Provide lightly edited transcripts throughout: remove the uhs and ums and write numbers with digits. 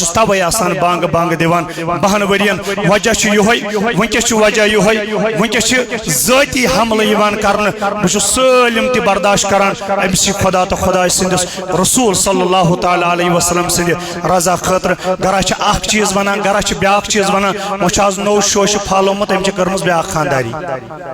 بہت توے آسان بانگ بانگ دیوان 12 ورین وجہ یہ ونکس وجہ یہ ونکس ذاتی حملہ یوان کرن بہت سالم تہ برداشت کران امس خدا تو خدا سندس رسول صلی اللہ تعالی علیہ وسلم سند رضا خاطر گرا اخ چیز ونان گرا بیاکھ چیز ونان وچ نو شوش پھالومت ام کرمز بیاکھ خانداری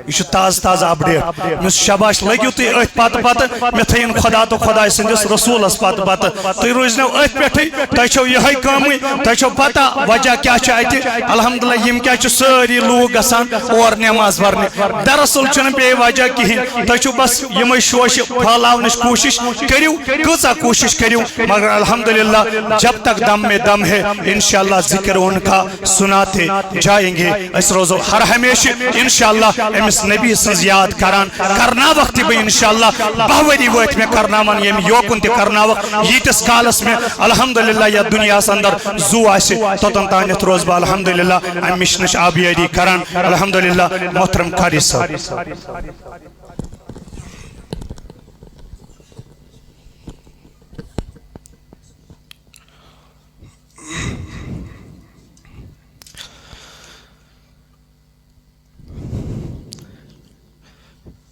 یہ تازہ تازہ اپڈیٹ مس شاباش لگیو تھی ات پتہ پتہ مے تھین خدا تو خدا سندس رسولس پتہ پتہ تھی روزنو ات پٹھے تہ چھو یہ کمی تہ چھو پتہ وجہ کیا ات الحمدللہ یم کیا ساری لوگ گسان اور نماز پرنے دراصل چھن بے وجہ کہین تہ چھو بس یم شوش پھالاونچ کوشش کریو کچا کوشش کریو مگر الحمدللہ جب تک دم میں دم ہے انشاءاللہ ذکر ان کا سناتے جائیں گے اس روز ہر ہمیشہ انشاءاللہ امس نبی سز یاد کران کرنا وقت بھی انشاءاللہ باوری وقت میں کرنا من یم یوکن تے کرنا وقت یتس کالس میں الحمدللہ یا دنیا اندر زو آسے توتن تانیت روز با الحمدللہ امش نش آبیاری کران الحمدللہ محترم قاری صاحب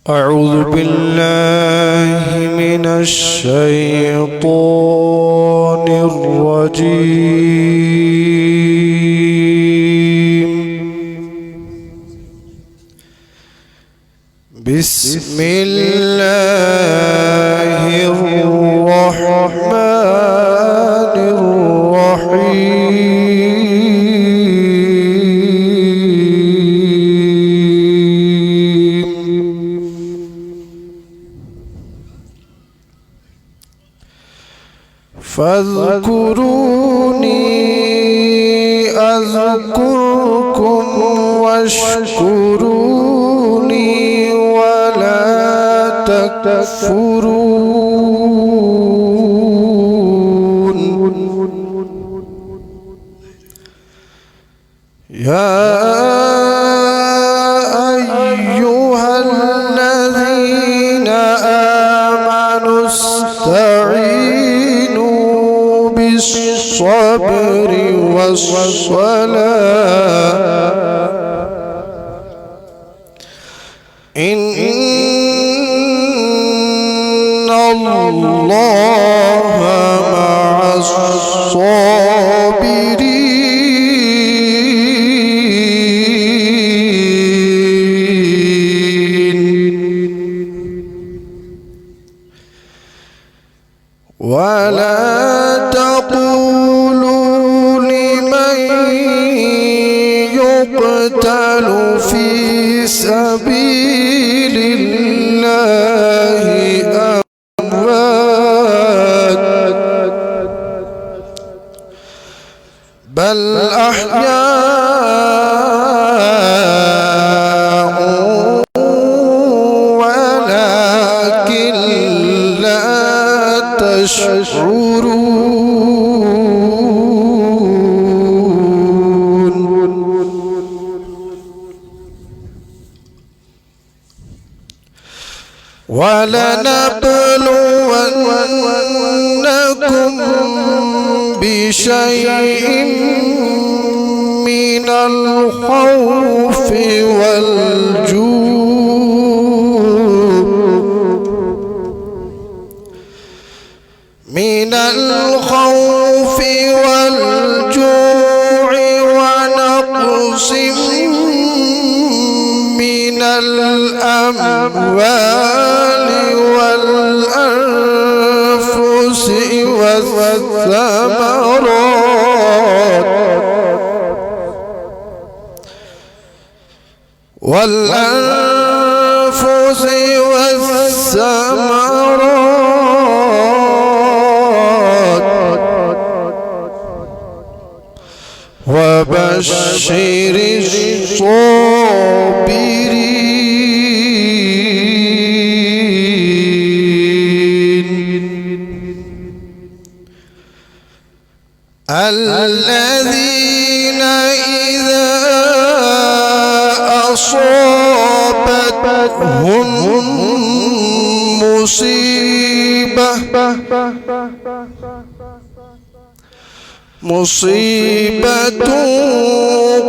أعوذ بالله من الشيطان الرجيم بسم الله الرحمن الرحيم فاذكروني أذكركم واشكروني ولا تكفرون يا أيها الذين آمنوا استعينوا بالصبر والصلاة إن الله مع الصابرين ولا تقولوا لمن يقتل في سبيل الله أموات بل أحياء ولكن لا تشعرون ولنبلونكم بشيء من الخوف والجوع ونقص من الأموال والأنفس والثمرات وبشر الصابرين الذين إذا أصابتهم مصیبت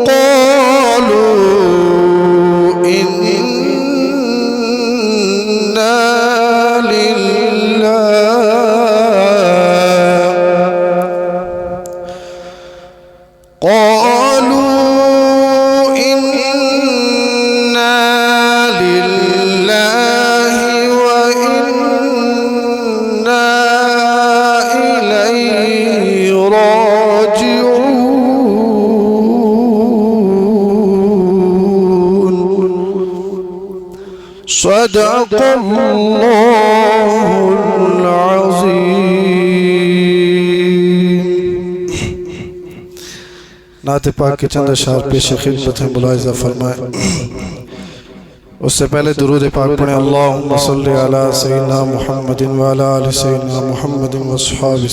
قالوا إنا لله قالوا إنا لله وإنا إليه راجعون صدق الله العظيم. نعت پاک کے چند اشعار پیش خدمت ہیں، ملاحظہ فرمائیں. اس سے پہلے درود پاک پڑھیں. اللہم صلی علی سیدنا محمد وعلی آل سیدنا محمد واصحابہ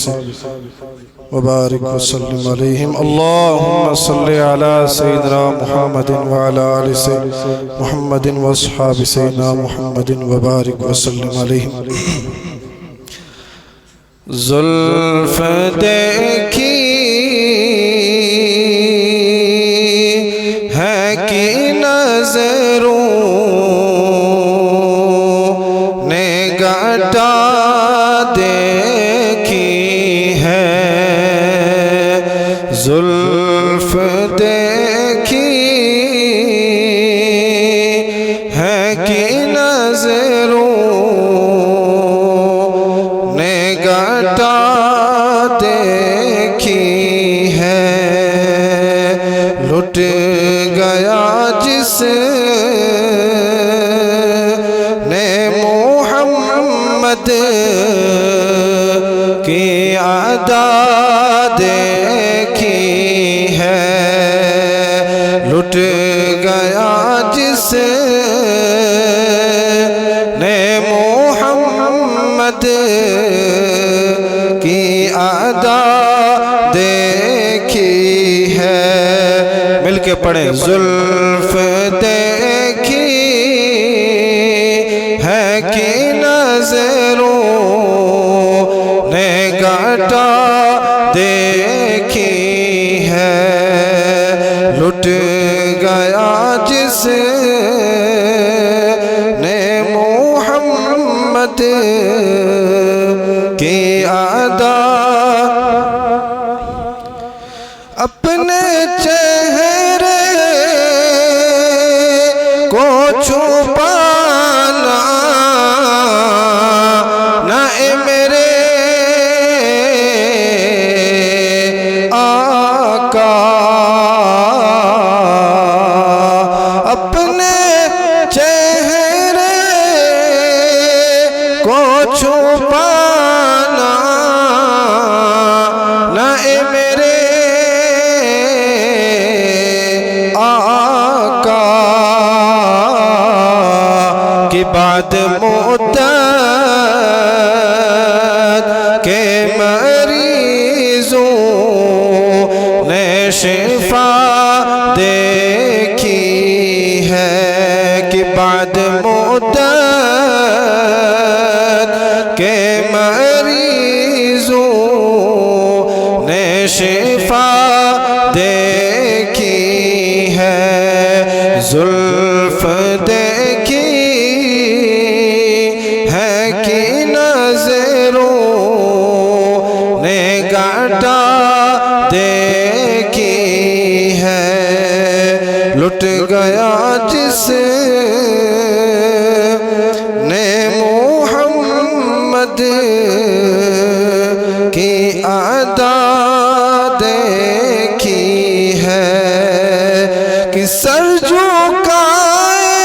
وبارک وسلم علیہم. اللہم صلی علی سیدنا محمد وعلی آل سیدنا محمد واصحابہ سیدنا محمد وبارک وسلم علیہم. زلف دیکھی ہے کہ نظروں نے گٹا دیکھی ہے. زلف دیکھی ہے کہ نظروں نے گٹا دیکھی ہے. لٹ گیا جس نے محمد کی ادا دیکھی ہے. لٹ گیا جس نے محمد کی ادا دیکھی ہے. مل کے پڑھیں. زلف دیکھی ہے کہ نظروں نے گٹا دیکھی ہے. لٹ گیا جس نے محمد کی ادا. اپنے چہرے کو چھپانا نہ میرے آقا. اپنے چہرے کو چھپانا نہ میرے آقا. کہ بعد مدت کے مریضوں نے شفا دیکھی ہے. کہ بعد مدت کے مریضوں نے شفا دیکھی ہے. زلف دیکھی ہے کہ نظروں نے گٹا دیکھی ہے. لٹ گیا جس نے محمد کی ادا دیکھی ہے. کہ سر جھکائے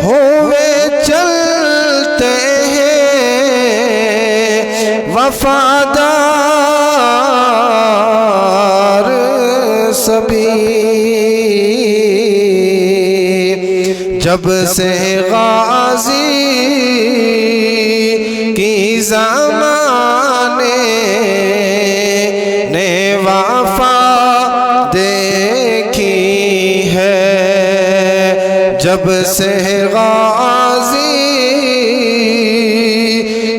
ہوئے چلتے ہیں وفادار سبھی. جب سے غازی کی زمانے نے وفا دیکھی ہے. جب سے غازی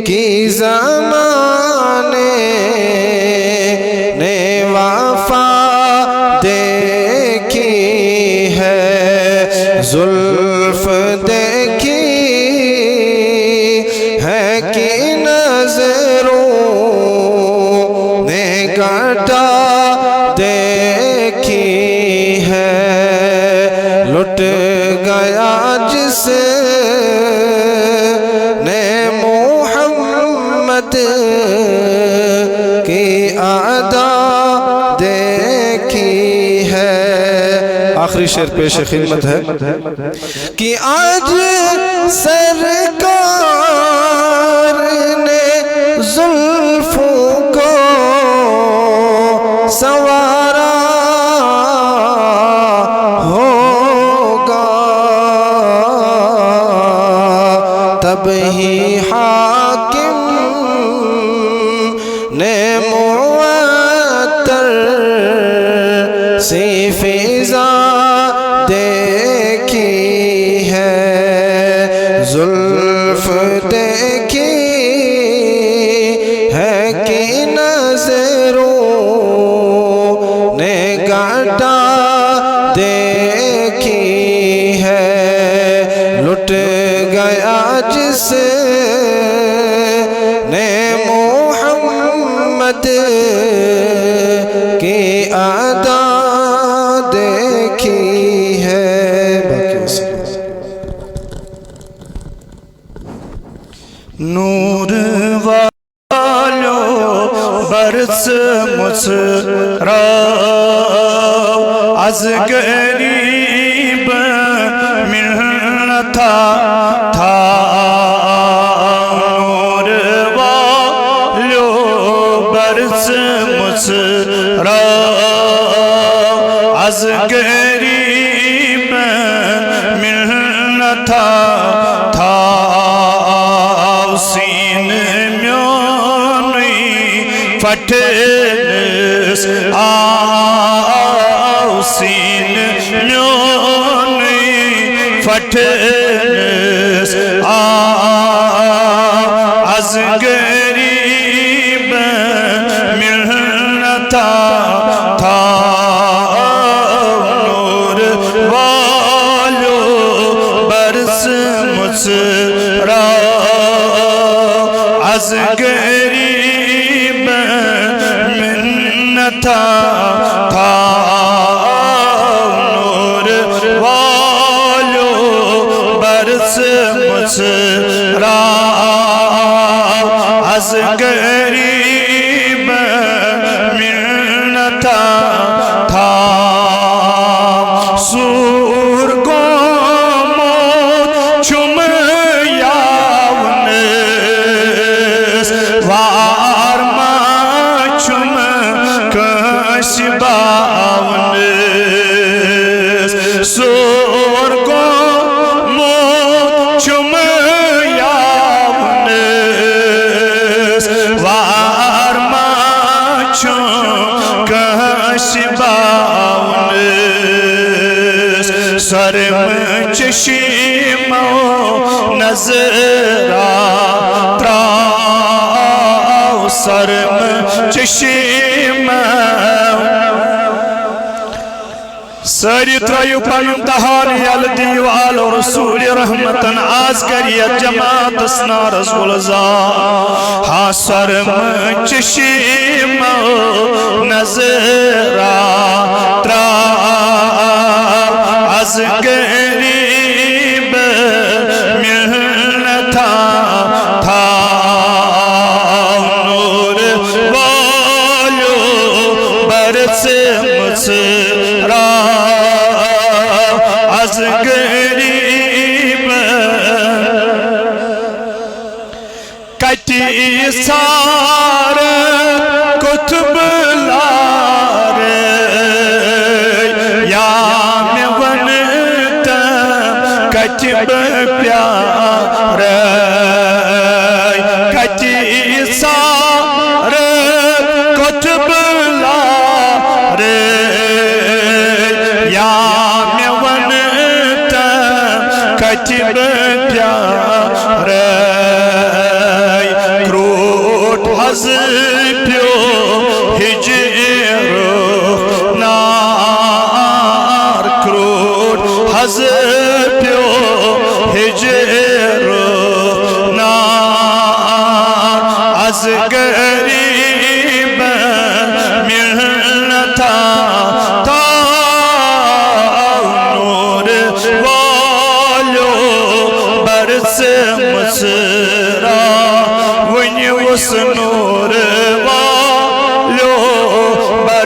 کی زمانے گھٹا دیکھی ہے لٹ گیا جس نے محمد کی ادا دیکھی ہے. آخری شعر پیش خدمت ہے کہ آج سرکار نے زلفوں کو سنوارا ہوگا تب ہی حاکم نے معطر سی فضا دیکھی ہے زلف دیکھی ہے کہ نظروں نے گھٹا دیکھی ہے لٹ گیا جس نے محمد کی ادا دیکھی ہے. نور والو برس مسراو از غریب ملتا تھا نور والو برس مسراو از غریب ملتا تھا سین میونی فٹنس آو سین میونی فٹنس آو از غریب ملتا تھا نور والو برس مسرا از غریب منتا تھا نور والو برس مسرا از غریب منتا تھا سور کو چم سور کو موت چم یاونس وار ما چم کش باونس سرم چشیمو نظرا تراو سرم چشیمو ساری ترائیو پانم تحال یال دیوال و رسول رحمتن آز کریت جماعت اسنا رسول زا ہاں سرم چشیم نظرا ترا از غریب ملتا تھا نور والو برس مسرا از غریب کتی سار کتب لارے یا میں ونتا کتب پیارے کتی سار کتب لارے یا میں ونتا کتب پیارے کروٹ حض پیو ہجر نار کروٹ حض پیو ہجر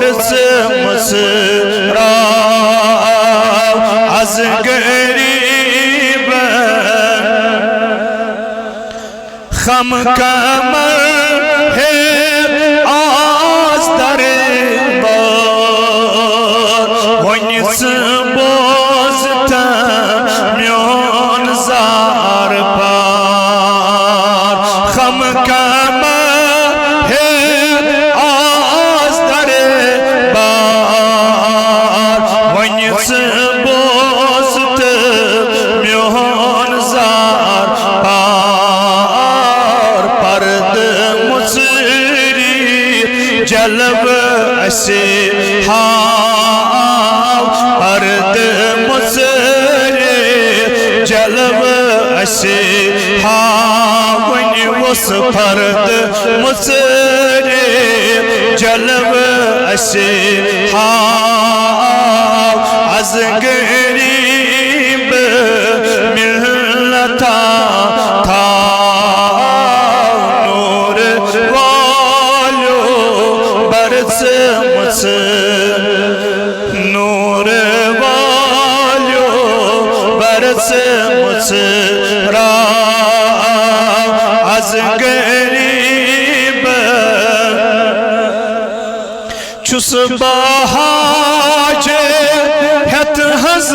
برس مسرا از غریب خم کمر ہے آز در بار ونس بوزتا میون زار پار خم کمر ہے آز در بار ونس بوزتا میون زار پار پرد مصری جلب اسے ہاو پرد مصری جلب اسے ہاو اس پرد مصری جلب اسے ہاو از غریب ملتا تھا نور والو برس نور والو برس مسرا از غریب چس بہاج ہت ہز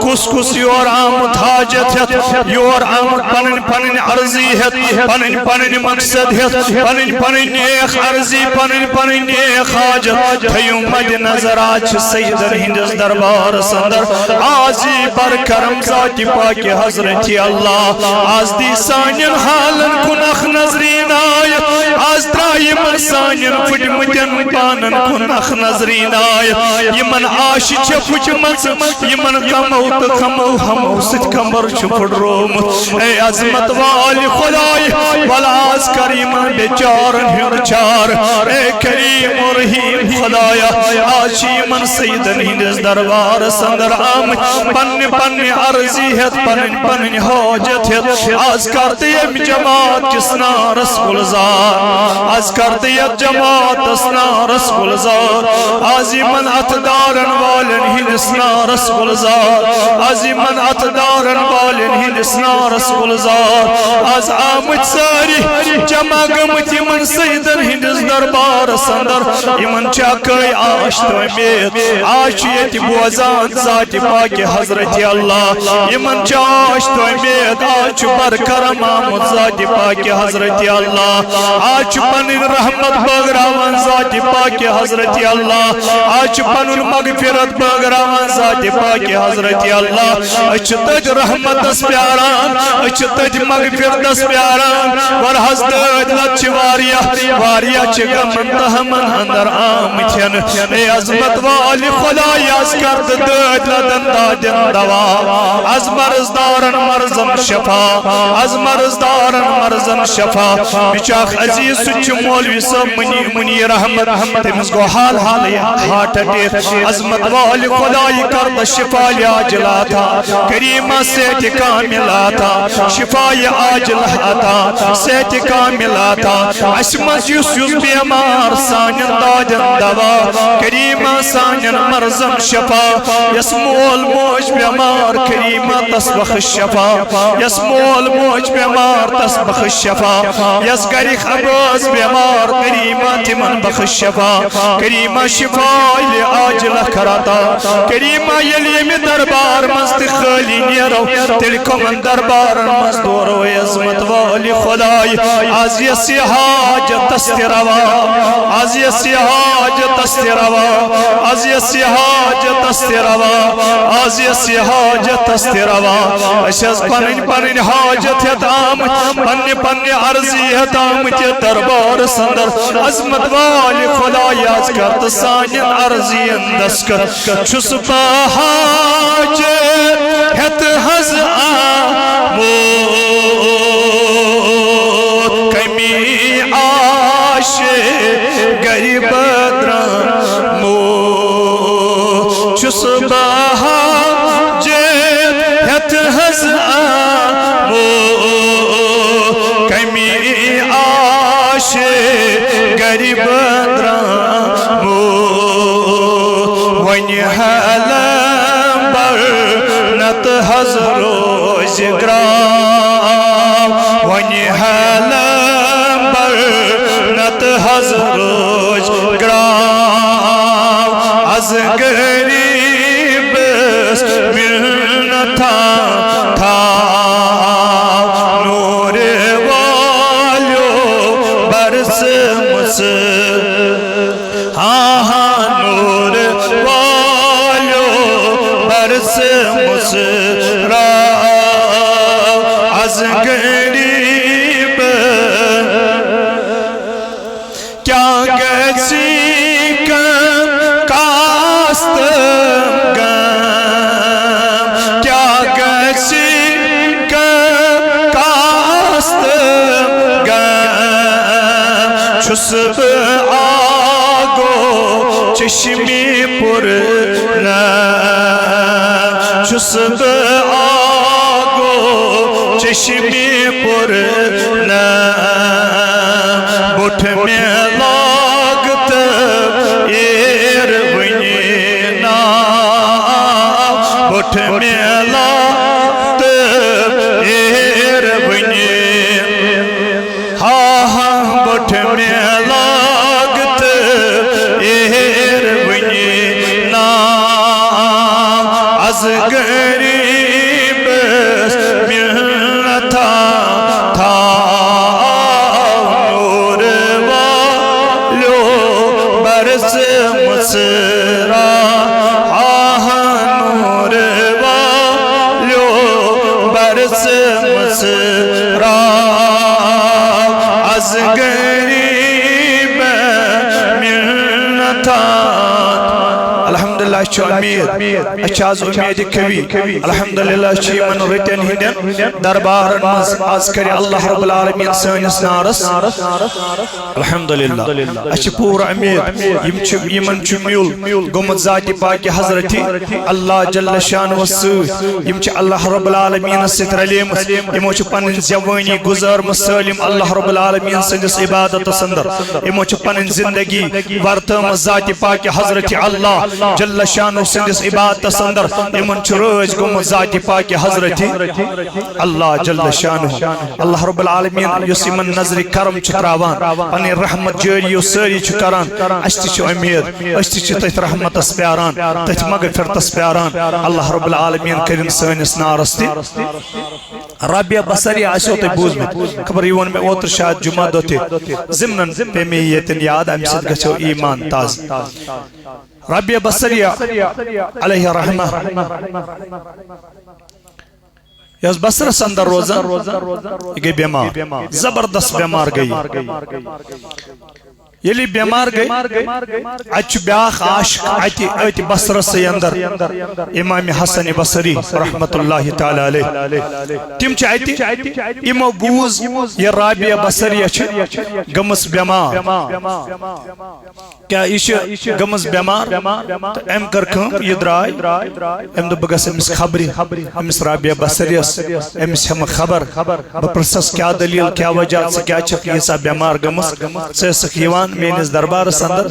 کس کس یور آمد حاجت ہت یور آمد پنن پنن عرضی ہت پنن پنن مقصد ہت پنن پنن نیک عرضی پنن پنن نیک حاجت تھیو مد نظر آج سیدن ہندس دربار سندر آزی برکرم ذاتی پاک حضرت اللہ آز دی سانین حالن کنخ نظرین آیت آز درائی من سانین فجمتن پانن کنخ نظرین آیت یمن آشی چھ فجمت یمن کموت کمو ہمو ست کمر چھپڑ روم اے عظمت والی خدای ولاز کریم بیچارن ہر چار اے کریم و رحیم خدایا آشی من سیدن ہندس دربار سندر آمد پن پن عرضی ہے پن پن حاجت ہے آز کرتے ام جماعت کسنا رس گلزار آز کرتے ام جماعت اسنا رس گلزار آزی من اتدارن والن ہندسنا رس گلزار آزی من اتدارن والن ہندسنا رس گلزار آز آمد ساری جمع گمت یمن سیدن ہندس دربار سندر یمن چاکای آشت امید آشیت بوزان ذات پاک حضرت اللہ یمن چاشت امید آج برکرم آمد ذات پاک حضرت اللہ آج پنن رحمت بغراوان ذات پاک حضرت اللہ آج پنن مغفرت بغراوان ذات پاک حضرت اللہ اچھ تج رحمت دس پیاران اچھ تج مغفرت دس پیاران ورحض دج لچ واریا چگا منتہمن اندر آمتین اے عظمت والی خدای از کرد دج لدن دادن دوا از مرزدارن مرزن شفا از مرزدارن مرزن شفا بچاک عزیز سچ مولوی سب منی رحمت تمز کو حال ہاٹ اٹیت عظمت والی خدای کرد شفا عاجلہ تھا کریمہ سیت کاملہ تھا شفا عاجلہ تھا سیت کاملہ تھا اسمس یس بیمار سانن دادن دوا کریمہ سانن مرزن شفا یس مول موج بیمار کریمہ تسبخ شفا یس مول موج بیمار تسبخ شفا یس گریخ ابروز بیمار کریمہ تمن بخ شفا کریمہ شفا عاجلہ کراتا کریمہ یلیم دربار مست خالی نیرو تلکم دربار مست دورو عظمت والی خدای آز یسی حاجت تستروا آز یسی حاجت تستروا آز یسی حاجت تستروا آز یسی حاجت تستروا اشیز پنن پنن حاجت یتام پن عرضی یتام تی دربار سندر عظمت والی خدای آز کرد سانین عرضی اندسکر چس پا حاجت ہت ہز آمود کمی آش غریب دران مود چس پا حاجت ہت ہز آمود کمی آش غریب دران گرام ونی حالم بر نت حض روز گرام از غریب ملنتا تھا نور والیو برس مس نور والیو برس مس از غریب کیا گسی کاست کیا گسی کاست چھس آگو چشمی پر چھس آگو چشمی پر بٹھ میں لاگت ایر ونینا بٹھ میں لاگت ایر ونینا بٹھ میں لاگت ایر ونینا از غریب ملتا تھا نور والیو برس مسرا نور والیو برس مسرا از غریب ملتا الحمدللہ اچھو امید اچھاز امید کبھی الحمدللہ چی من رتن ہندن دربارن مز آز کری اللہ رب العالمین سانس نارس الحمدللہ اچھ پورا امید یمن چھ میول گمت ذاتی پاکی حضرتی اللہ جل شان وسو یم چھ اللہ رب العالمین ست رلیم یمو چھ پنن زوانی گزار مسالم اللہ رب العالمین سندس عبادت سندر یمو چھ پنن زندگی ورتم ذاتی پاکی حضرتی اللہ جل شان سندس عبادت سندر یمن چھ روز گمت ذاتی پاکی حضرتی اللہ جل شان اللہ رب العالمین یس یمن نظر کرم چھ تراوان پنن رحمت جاری ساری چھ کران اشتی چھ امید اشتی چھ تیت رحمت اس پیاران تیت مغفرت اس پیاران اللہ رب العالمین کرن سانس نارستی رابعہ بصری آسو تے بوز میں خبر یون میں اوتر شاید جمعہ دوتے زمنن پہ میں یتن یاد ام صد گچو ایمان تاز رابعہ بصری علیہ رحمہ یس بصرس اندر روزن گئی بیمار زبردست بیمار گئی یلی بیمار گئی اچھ بیاخ عاشق ایتی بصرسی اندر امام حسن بصری رحمت اللہ تعالی علیہ تم چاہتی امو بوز یہ رابعہ بصری اچھ گمس بیمار کیا ایش گمس بیمار ام کرکم یہ درائی ام دو بگس امس خبری امس رابعہ بصری امس ہم خبر بپرسس کیا دلیل کیا وجہ سے کیا چک یہ سا بیمار گمس سے سکیوان مینس دربار سندر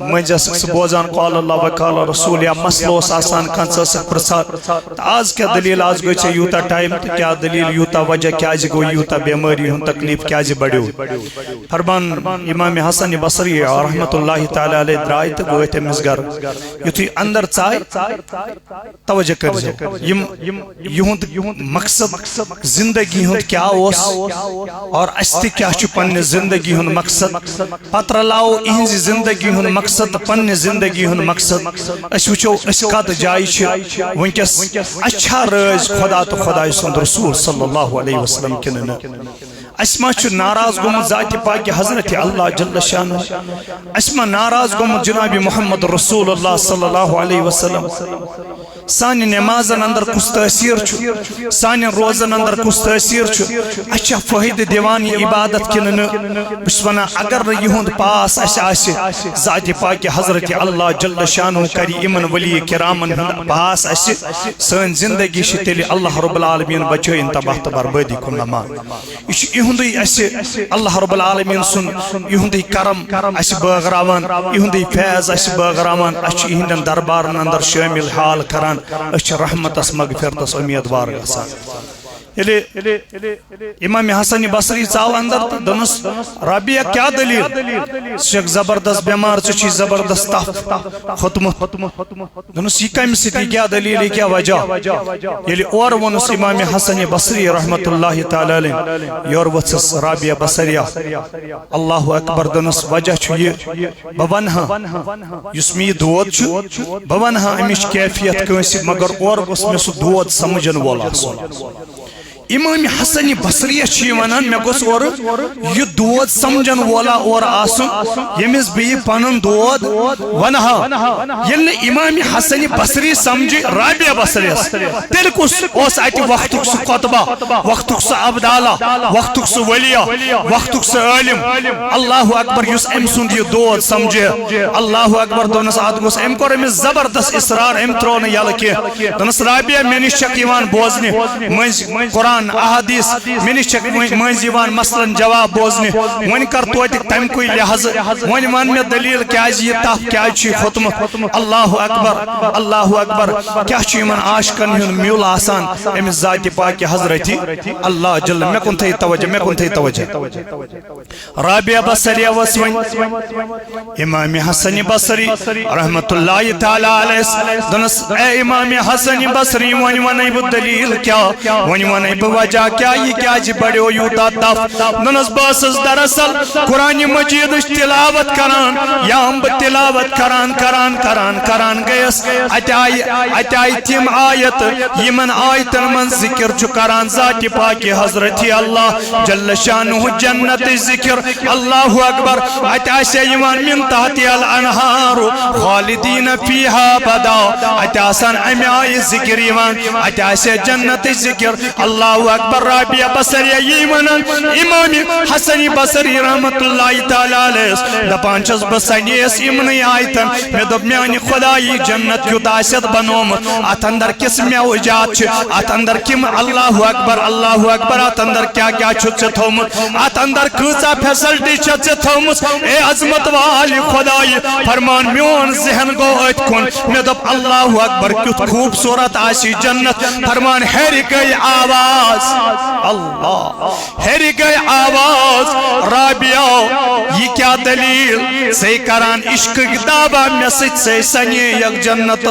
منجا سکس بوزان قال اللہ وقال رسول یا مسلوس آسان کھان سک پرسات آز کیا دلیل آز گوئی چھے یوتا ٹائم کیا دلیل یوتا وجہ کیا جی گوئی یوتا بیماری ہون تکلیف کیا جی بڑیو فرمان امام حسن بصری رحمت اللہ تعالی علیہ درائی تا گوئی تے مزگر یوتی اندر چاہی توجہ کر جو یہوند مقصد زندگی ہون کیا اوس اور اشتی کیا چپن زندگی ہون مقصد پتر لاؤ اہنزی زندگی ہون مقصد پن زندگی ہون مقصد اس وچو اس قد جائی چھے ونکس اچھا رز خدا تو خدا سند رسول صلی اللہ علیہ وسلم کنن اسما چھو ناراض گمت ذات پاک حضرت اللہ جل شانہ اسما ناراض گمت جناب محمد رسول اللہ صلی اللہ علیہ وسلم سانی نمازن اندر کس تاثیر چھو سانی روزن اندر کس تاثیر چھو اچھا فہد دیوانی عبادت کنن بسونا اگر یہوند پاس آسی ذات پاک حضرت اللہ جل شانہ کری امن ولی کرامن پاس آسی سان زندگی شتلی اللہ رب العالمین بچو انتباہ بربادی کن لمان یہوندی اسی اللہ رب العالمین سن یہوندی کرم اسی باغراوان یہوندی فیض اسی باغراوان اسی یہندن دربارن اندر شامل حال کران اچھ رحمت اس مغفرت اس امیدوار گسان امام حسن بصری ژاو اندر تو دنس رابعہ کیا دلیل ژٕ زبردست بیمار ژٕ چھی زبردست تف کھوتمت دنس یہ کم سۭتۍ کیا دلیل یہ کیا وجہ ییٚلہِ اور وونس امام حسن بصری رحمت اللہ تعالی علیہ یور وژھس رابعہ بصریہ اللہ اکبر دنس وجہ چھُ یہ بہٕ ونہا یُس مےٚ یہِ دود چھُ بہٕ ونہا امِچ کیفیت کٲنٛسہِ مگر اور گوٚژھ مےٚ سُہ دود سمجھن وول آسُن امام حسن بصری چھ ونان مے گوس اور یہ دود سمجھن والا اور آسن یمس بی پنن دود ونہا یل امام حسن بصری سمجھ رابعہ بصری تیل کس اس ات وقت سہ خطبہ وقت سہ ابدالہ وقت سہ ولیہ وقت سہ عالم اللہ اکبر یس ام سند یہ دود سمجھ اللہ اکبر دونس ات گوس ام کور امس زبردست اصرار ام ترو نہ یل کی دونس رابعہ مے نش چھ یوان بوزنہ مز قرآن احادیث منش من مثلا جواب بوزنہ ون کر توتہ تم کوئی لحاظ ون ون میں دلیل کیا یہ تف کیا کھوتمت اللہ اکبر کیا یمن عاشقن ہند میول آسان امس ذات پاک حضرت اللہ جل مے کن تھی توجہ رابعہ بصریہ وس ون امام حسن بصری رحمت اللہ تعالی علیہ دنس اے امام حسن بصری ون ون دلیل کیا ون ون وجہ کیا یہ کیا جی بڑیو یوتا تف دنس باسس دراصل قرآن مجید تلاوت کران یا ہم تلاوت کران گیس اتائی تم آیت یمن آیتن من ذکر چھ کران ذات پاک حضرت اللہ جل شانہ جنت ذکر اللہ اکبر اتاسے یوان من تحت الانہار خالدین فیہا بدا اتاسان امی آئی ذکر یوان اتاسے جنت ذکر اللہ اکبر رابعہ بصریہ یمن امام حسن بصری رحمت اللہ تعالی علیہ دپان چھس بسنیس یمن آیتن میں دب میانی خدای جنت کیوت آسیت بنومت ات اندر کس میوجات چھ ات اندر کم اللہ اکبر ات اندر کیا کیا چھت سے تھومت ات اندر کھوچا فیسلٹی چھت سے تھومت اے عظمت والی خدای فرمان میون ذہن گو ات کن میں دب اللہ اکبر کیوت خوبصورت آسی جنت فرمان ہیری گئی آواز اللہ ہیری گئی آواز رابعہ یہ کیا دلیل سی کران عشق دعوہ میں سچ سے سنی یک جنت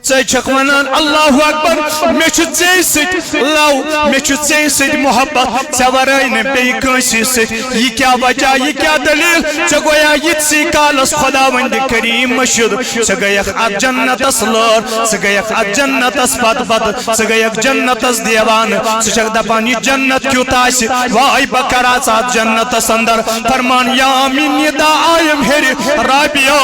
سی چھکونان اللہ اکبر میں چھو سی سچ لو میں چھو سی سچ محبت سورائن بے کنسی سچ یہ کیا وجہ یہ کیا دلیل چگویا یہ سی کالس خداوند کریم مشد سگیخ ات جنت اسلور سگیخ ات جنت اسفت بد سگیخ جنت اس دیوان سچک دپان یہ جنت کیوں تاسی وائی بکرا ساتھ جنت سندر فرمان یا آمین ندا آئیم ہیری رابعہ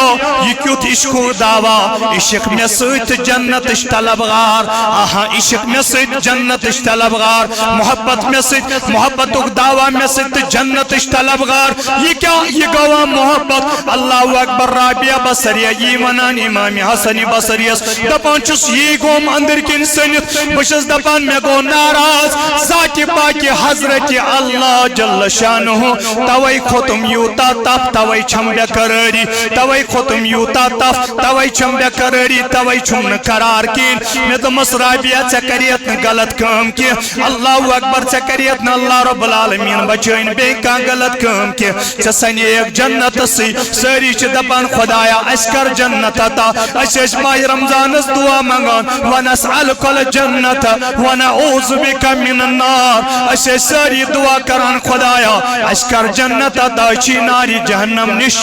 یہ کیوں عشق دعوا عشق میں سویت جنت اشتلبغار آہا عشق میں سویت جنت اشتلبغار محبت میں سویت محبت دعوا میں سویت جنت اشتلبغار یہ کیا یہ گواہ محبت اللہ اکبر رابعہ بصریہ یہ منان امام حسن بصریہ دپان چس یہ گوم اندر کن سنت بشس دپان میں گو ناراض ذات پاک حضرت اللہ جل شانہ توئی ختم یوتا تف توئی چھم بے قراری توئی ختم یوتا تف توئی چھم بے قراری توئی چھم قرار کین میں تو رابعہ چے کریت غلط کام کی اللہ اکبر چے کریت نا اللہ رب العالمین بچائن بے کا غلط کام کی چے سنی ایک جنت سی ساری چے دپان خدایا اس کر جنت عطا اس ماہ رمضان اس دعا منگان ونسألک الجنت ونعوذ بک من النار اس ساری دعا کران خدایا اس کر جنت عطا چی ناری جہنم نش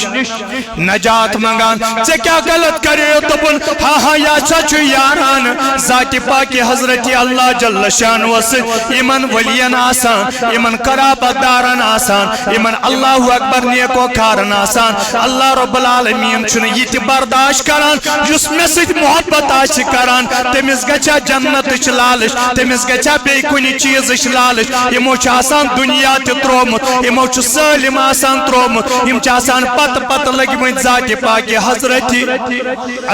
نجات منگان چے کیا غلط کرے تبن ہاں ہاں یا چچو یاران ذات پاک حضرت اللہ جل شان وس ایمن ولین آسان ایمن قرابت دارن آسان ایمن اللہ اکبر نیکو کارن آسان اللہ رب العالمین چھنے یہ تی برداشت کران جس میں سے محبت آش کران تمیز گچا جنت لالش تمیز گچا بے کنی چیز لالش یہ موچ آسان دنیا تی ترومت یہ موچ سالم آسان ترومت یہ موچ آسان پت پت لگمت ذات پاک حضرت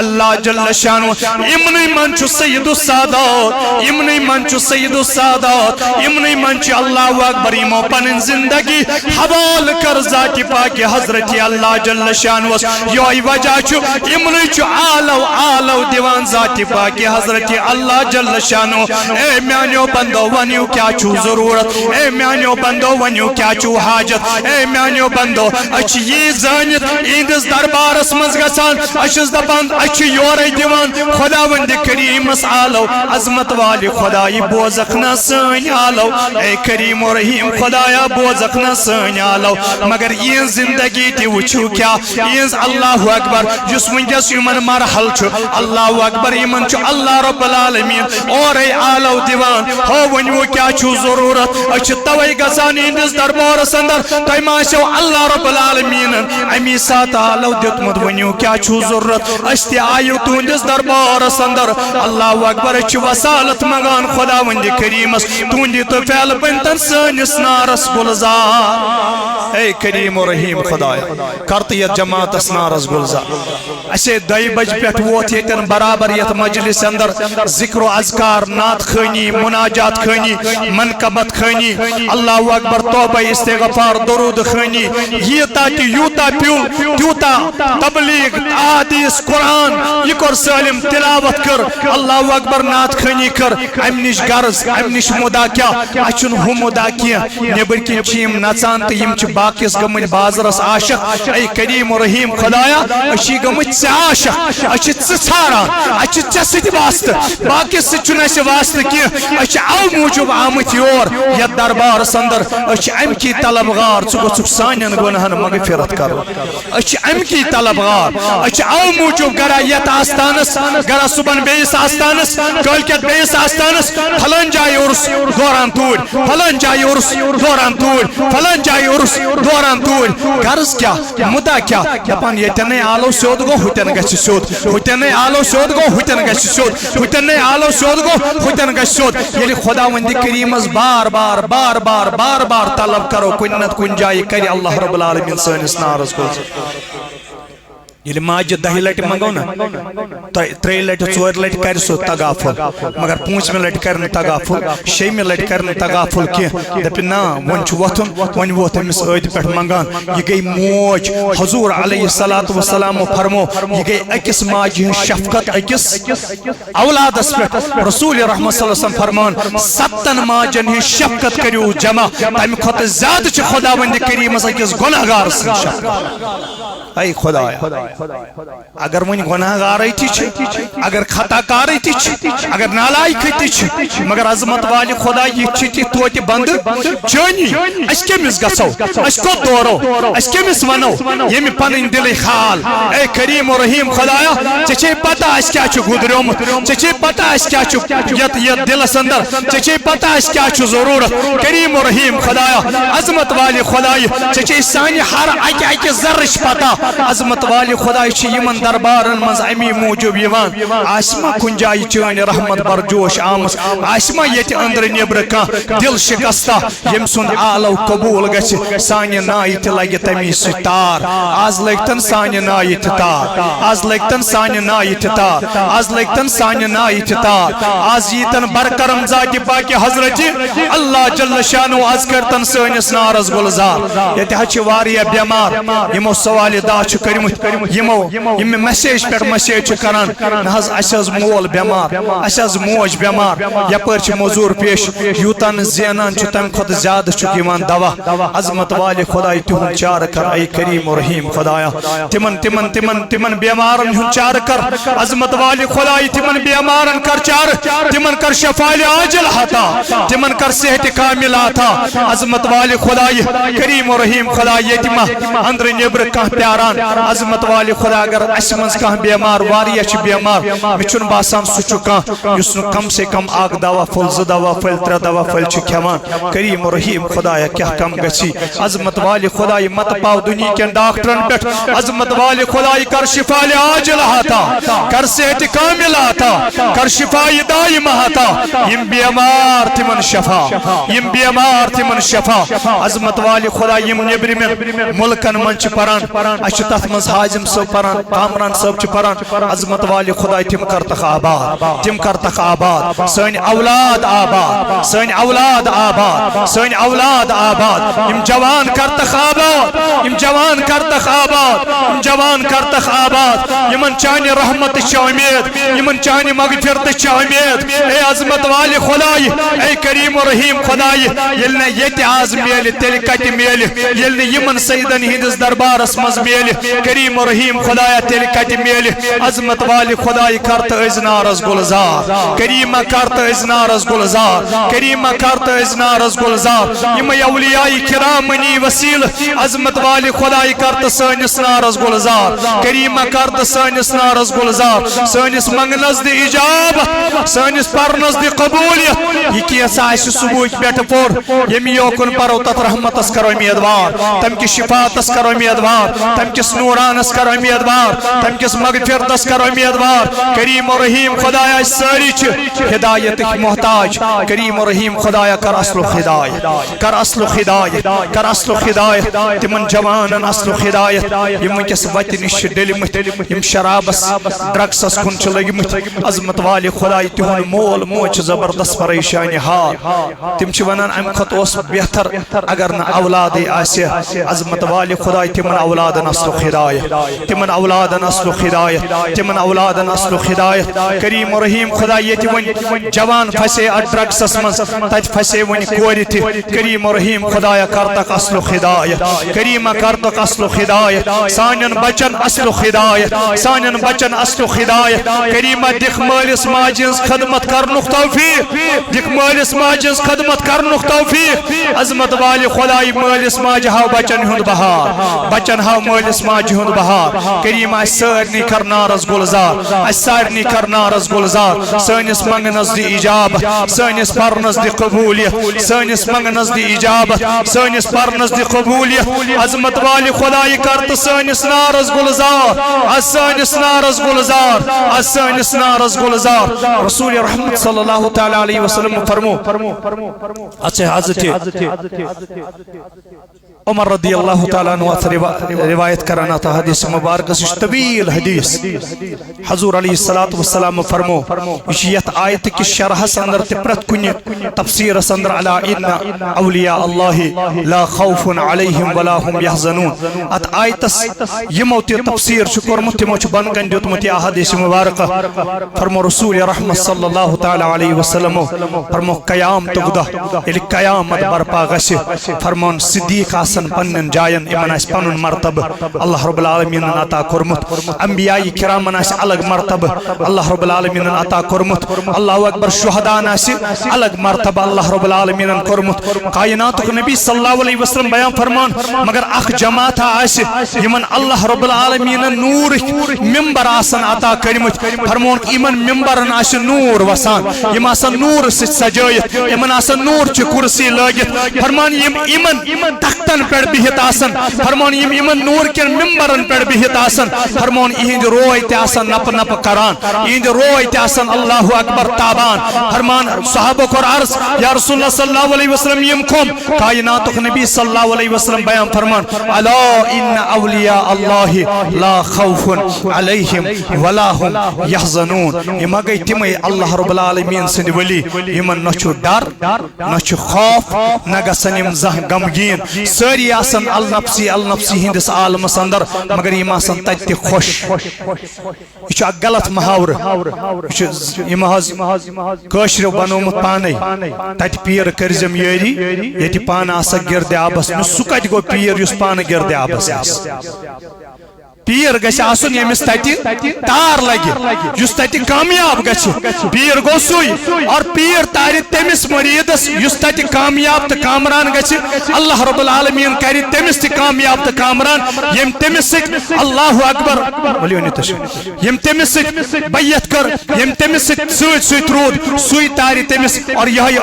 اللہ جل شانو امنی من چھ سید السادات امنی من چھ سید السادات امنی من چھ اللہ اکبر یمو پنن زندگی حوال کر ذات پاک حضرت اللہ جل شانو یہ وجہ چھ امنی چھ آلو دیوان ذات پاک حضرت اللہ جل شانو اے میانیو بندو ونیو کیا چھو ضرورت اے میانیو بندو ونیو کیا چھو حاجت اے میانیو بندو اچھ یہ زانت ایندس دربارس مز گسان اچھس دپان اچھ یور دیوان خداوند کریم آلو عظمت والی خدای بوزخنا سن آلو اے کریم و رحیم خدایا بوزخنا سن آلو مگر یہ زندگی تی وچھو کیا یہ اللہ اکبر جس ونجس یمن مرحل چھو اللہ اکبر یمن چھو اللہ رب العالمین اور اے آلو دیوان ہو ونیو کیا چھو ضرورت اچھ توئی گسان ایندس دربارس اندر تائی ماشو اللہ رب العالمین امی سات آلو دیتمت ونیو کیا چھو ضرورت اشتی آئیو تونجس دربارس اندر اللہ اکبر اچھ وسالت مگان خداوند کریمس تونجی تو فیل بنتن سنس نارس گلزار اے کریم و رحیم خدایا کرتیت جماعت اس نارس گلزار اسے دائی بج پیٹ ووت یتن برابر یت مجلس اندر ذکر و اذکار نات خانی مناجات خانی منقبت خانی اللہ اکبر توبہ استغفار درود خانی یہ تاتی یوتا پیول تیوتا تبلیغ احادیث قرآن یہ کر سالم تلاوت کر اللہ اکبر نات خانی کر امنش غرض امنش مدا کیا اچھن ہو مدا کیا نیبر کی چیم نچان تو یم چھ باقیس گمن بازرس عاشق اے کریم و رحیم خدایا اچھی گمن چھ عاشق اچھی ژھاران اچھی ژے واسطہ باقی سچن اس واسطہ کی اچھ او موجب آمت یور یا دربار سندر اچھ ام کی طلبگار ژٕ سانین گناہن مغفرت کر اچھ ام کی طلبگار اچھ او موجب گرا یت آستانس گرا صبح بیس آستانس کالکت بیس آستانس پھلان جائے عرس دوران توڑ پھلان جائے عرس دوران توڑ پھلان جائے عرس دوران توڑ غرض کیا مدعا کیا دپان یتن آلو سیود گو ہوتن گژھِ سیود ہوتن آلو سیود گو ہوتن گژھِ سیود ہوتن آلو سیود گو ہوتن گژھِ سیود ییٚلہِ خداوند کریمس بار بار بار بار بار بار طلب کرو کُنہِ نتہٕ کُنہِ جایہِ کرِ اللہ رب العالمین سٲنِس نارس گُلزار ییٚلہِ ماجہِ 10 لٹہِ منگو نا 3 لٹہِ 4 لٹہِ کرِ سُہ تغافل مگر 5مہِ لٹہِ کرِ نہٕ تغافل 6مہِ لٹہِ کرِ نہٕ تغافل کینٛہہ دپہِ نا وۄنۍ چھُ وۄتھُن وۄنۍ ووت أمِس ٲدِ پٮ۪ٹھ منگان یہِ گٔے موج حضور علیہ الصلوۃ والسلام فرمو یہِ گٔے أکِس ماجہِ ہٕنٛز شفقت أکِس اولادس پٮ۪ٹھ رسول رحمت صلی اللہ علیہ وسلم فرمان 7 ماجن ہٕنٛز شفقت کٔرِو جمع تمہِ کھۄتہٕ زیادٕ چھِ خداوند کریمس أکِس گۄناہگار سٕنٛز شفقت اے خدایا اگر ون گناہ گارے اگر خطا کارے اگر نالائق مگر عظمت والی خدا یہ توت بند چانی اس کمس گسو اس کو دورو اس کمس ونو یم پن دل خال اے کریم و رحیم خدایا ژے پتہ اس کیا چھ گدریومت ژے پتہ اس کیا چھ یت دلس اندر ژے پتہ اس کیا چھ ضرورت کریم و رحیم خدایا عظمت والی خدایا ژے سانی ہر اکہ ذرش پتہ عظمت والی خدای چھ یمن دربارن مز امی موجب یوان آسما کن جائی چان رحمت برجوش آمس آسما یت اندر نیبر کان دل شکستا یم سن آلو قبول گچ سانی نائی تی لگی تمی ستار آز لگتن سانی نائی تی تار آز لگتن سانی نائی تی تار آز لگتن سانی نائی تی تار آز یتن برکرم ذاتی پاکی حضرت اللہ جل شانو آز کرتن سانس نارز گلزار یتی ہچ واریا بیمار یمو سوال دا چھ کرمت یمو میسیج پر میسیج کران نہز اساز مول بیمار اساز موج بیمار یپر چھ موزور پیش یوتن زینان چھ تم خود زیادہ چھ یوان دوا عظمت والی خدای تہن چار کر اے کریم و رحیم خدایا تمن بیمارن ہن چار کر عظمت والی خدای تمن بیمارن کر چار تمن کر شفاء عاجل عطا تمن کر صحت کامل عطا عظمت والی خدای کریم و رحیم خدای یتیما اندر نیبر کان پیاران عظمت والی متوالی خدا اگر اسمنز کان بیمار واریہ چھ بیمار مچن باسان سچو کان یسن کم سے کم آگ دوا فل ز دوا فل تر دوا فل چھ کھیوان کریم و رحیم خدایا کیا کم گچھی عظمت والی خدای مت پاو دنیا کے ڈاکٹرن پٹ عظمت والی خدای کر شفا عاجل ہاتا کر صحت کامل آتا کر شفا دائم آتا یم بیمار تمن شفا یم بیمار تمن شفا عظمت والی خدای یم نبر میں ملکن من چھ پران اچھ تت مز حاجم صاحب پران کامران صاحب چھ پران عظمت والی خدای تم کرتخ آباد تم کرتخ آباد سن اولاد آباد سن اولاد آباد سن اولاد آباد یم جوان کرتخ آباد یم جوان کرتخ آباد یم جوان کرتخ آباد یمن چانی رحمت چھ امید یمن چانی مغفرت چھ امید اے عظمت والی خدای اے کریم و رحیم خدای یلنا یت آز میل تیل کت میل یلنا یمن سیدن ہندس دربارس مز میل کریم و رحیم خدایا تیل کت میل عظمت والی خدای کرت ازنارس گلزار کریم کرت ازنارس گلزار کریم کرت ازنارس گلزار یم اولیاء کرام منی وسیل عظمت والی خدای کرت سانس نارس گلزار کریم کرت سانس نارس گلزار سانس منگنس دی اجابت سانس پرنس دی قبولیت یہ کیسا آئیسی صبح بیٹھ پور یمی یوکن پرو تت رحمتس کرو امیدوار تم کی شفاعتس کرو امیدوار تم کس نورانس کرو امیدوار تم کس مغفرتس کرو امیدوار کریم و رحیم خدایا ساری چھ ہدایت محتاج کریم و رحیم خدایا کر اصل و ہدایت کر اصل و ہدایت کر اصل و ہدایت تمن جوانن اصل و ہدایت یم کس وت نش ڈلمت یم شرابس ڈرگسس کن چھ لگمت عظمت والی خدای تہن مول موج زبردست پریشانی حال تم چھ ونان ام خط اوس بہتر اگر نہ اولاد آسہ عظمت والی خدای تمن اولادن اصل و ہدایت تمن اولادن اصل و ہدایت تمن اولادن اصل و ہدایت کریم و رحیم خدای یت ون جوان پھسے ڈرگسس من تت پھسے ون کور تہ کریم و رحیم خدایا کرتک اصل و ہدایت کریم کرتک اصل و ہدایت سانن بچن اصل و ہدایت سانن بچن اصل و ہدایت کریم دکھ مالس ماجنس خدمت کرنک توفیق دکھ مالس ماجنس خدمت کرنک توفیق عظمت والی خدای مالس ماج ہاو بچن ہند بہار بچن ہاو مالس ماج ہند بہار کریم اس سارنی کرنارس گلزار اس سارنی کرنارس گلزار سانس منگنس دی اجابت سانس پرنس دی قبولیت سانس منگنس دی اجابت سانس پرنس دی قبولیت عظمت والی خدای کرت سانس نارس گلزار سانس نارس گلزار سانس نارس گلزار رسول رحمت صلی اللہ تعالی علیہ وسلم فرمو اچھا حضرت عمر رضی اللہ تعالیٰ عنہ روایت کرانا تھا حدیث مبارک اس طویل حدیث حضور علیہ السلام فرمو یت آیت کی شرح سندر تپرت کنی تفسیر سندر علی ان اولیاء اللہ لا خوف علیہم ولا هم یحزنون ات آیت یمو تی تفسیر شکر متمو چ بنگن دیت متی حدیث مبارک فرمو رسول رحمت صلی اللہ تعالیٰ علیہ وسلم فرمو قیام تگدا یعنی قیامت برپا گژھِ فرمون صدیق آسن پنن جائن امن اس پنن مرتبہ اللہ رب العالمین عطا کرمت انبیاء کرامن اس الگ مرتبہ اللہ رب العالمین عطا کرمت اللہ اکبر شہداء اس الگ مرتبہ اللہ رب العالمین کرمت کائنات نبی صلی اللہ علیہ وسلم بیان فرمان مگر اخ جماعت اس یمن اللہ رب العالمین نور منبر آسن عطا کرمت فرمون ایمن منبرن اس نور وسان یم آسن نور سجایت یمن آسن نور چ کرسی لگت فرمان یم ایمن تختن پر بہت آسن فرمان یم ایمن نور کن ممبرن پر بہت آسن فرمان ایند روی تے آسن نپ نپ کران ایند روی تے آسن اللہ اکبر تابان فرمان صحابہ کو عرض یا رسول اللہ صلی اللہ علیہ وسلم یم کم کائنات نبی صلی اللہ علیہ وسلم بیان فرمان الا ان اولیاء اللہ لا خوف علیہم ولا هم یحزنون یم گئی تمے اللہ رب العالمین سند ولی یمن نچو ڈر نچو خوف نہ گسن یم زہ غمگین ساری آسن النفسی ہندس عالمس اندر مگر یم آسن تت خوش یہ غلط محاور کاشر بنومت پانے تت پیر کرزم یری یہ پان آسا گرد آبس سہ کت گو پیر اس پان گرد آبس پیر گژھِ آسُن ییٚمِس تتہِ تار لگہِ یُس تتہِ کامیاب گژھِ پیر گوٚو سُے اور پیر تارِ تٔمِس مریٖدس یُس تتہِ کامیاب تہٕ کامران گژھِ اللہ رب العالمین کرِ تٔمِس تہِ کامیاب تہٕ کامران ییٚمۍ تٔمِس سۭتۍ اللہ اکبر ییٚمۍ تٔمِس سۭتۍ بیعت کٔر ییٚمۍ تٔمِس سۭتۍ سۭتۍ سۭتۍ روٗد سُے تارِ تٔمِس اور یِہے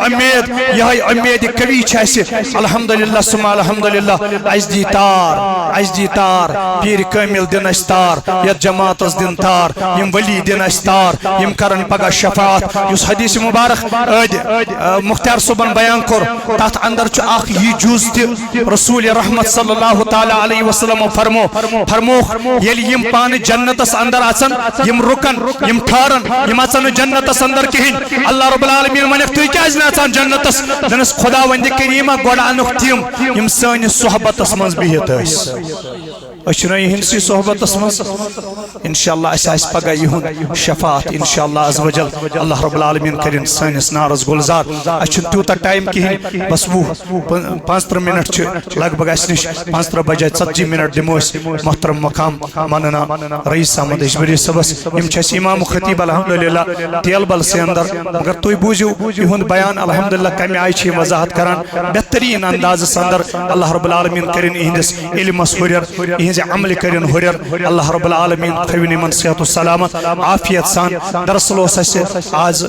اُمید قوی چھِ اَسہِ الحمدللہ سُمہ الحمدللہ اَسہِ دی تار پیٖرِ کٲمِل دِن اَسہِ تار یتھ جماعتس دِن تار یِم ولی دِن اَسہِ تار یِم کرن پگاہ شفاعت یُس حدیث مبارک مختار صٲبن بیان کوٚر تتھ اندر چھُ اکھ یہِ جُز تہِ رسول رحمت صلی اللہ تعالیٰ علیہ وسلم فرمووُکھ ییٚلہِ یِم پانہٕ جنتس اندر اژن یِم رُکن یِم ٹھہرن یِم اژن نہٕ جنتس اندر کِہیٖنۍ اللہ رب العالمین ونیکھ تُہۍ کیازِ نہٕ اژان جنتس دپنس خدا وندِ کریٖما گۄڈٕ انُکھ تِم یِم سٲنِس صحبتس منٛز بِہِتھ ٲسۍ أسۍ چھِنہ یِہنٛدسٕے صحبتس منٛز انشاءاللہ اسہِ آسہِ پگاہ یِہُنٛد شفاعت انشاءاللہ عز وجل اللہ رب العالمین کرن سٲنِس نارس گُلزار اسہِ چھُنہٕ تیوٗتاہ ٹایم کِہیٖنۍ بس 25 منٹ چھِ لگ بگ اسہِ نِش 35 بجے 40 منٹ دِمو أسۍ محترم مقام مولانا رئیس احمد اجبری صٲبس یِم چھِ اسہِ امام خطیب الحمدللہ تیلبل سے اندر مگر تُہۍ بوٗزِو یِہُنٛد بیان الحمدللہ کمہِ آیہِ چھِ یِم وضاحت کران بہتریٖن اندازس اندر اللہ رب العالمین کرن یِہنٛدِس علمس ہُرٮ۪ر عمل کرن ہُرٮ۪ر اللہ رب العالمین تھٲوِن یِمن صحت و سلامت عافیت سان دراصل اوس اسہِ آز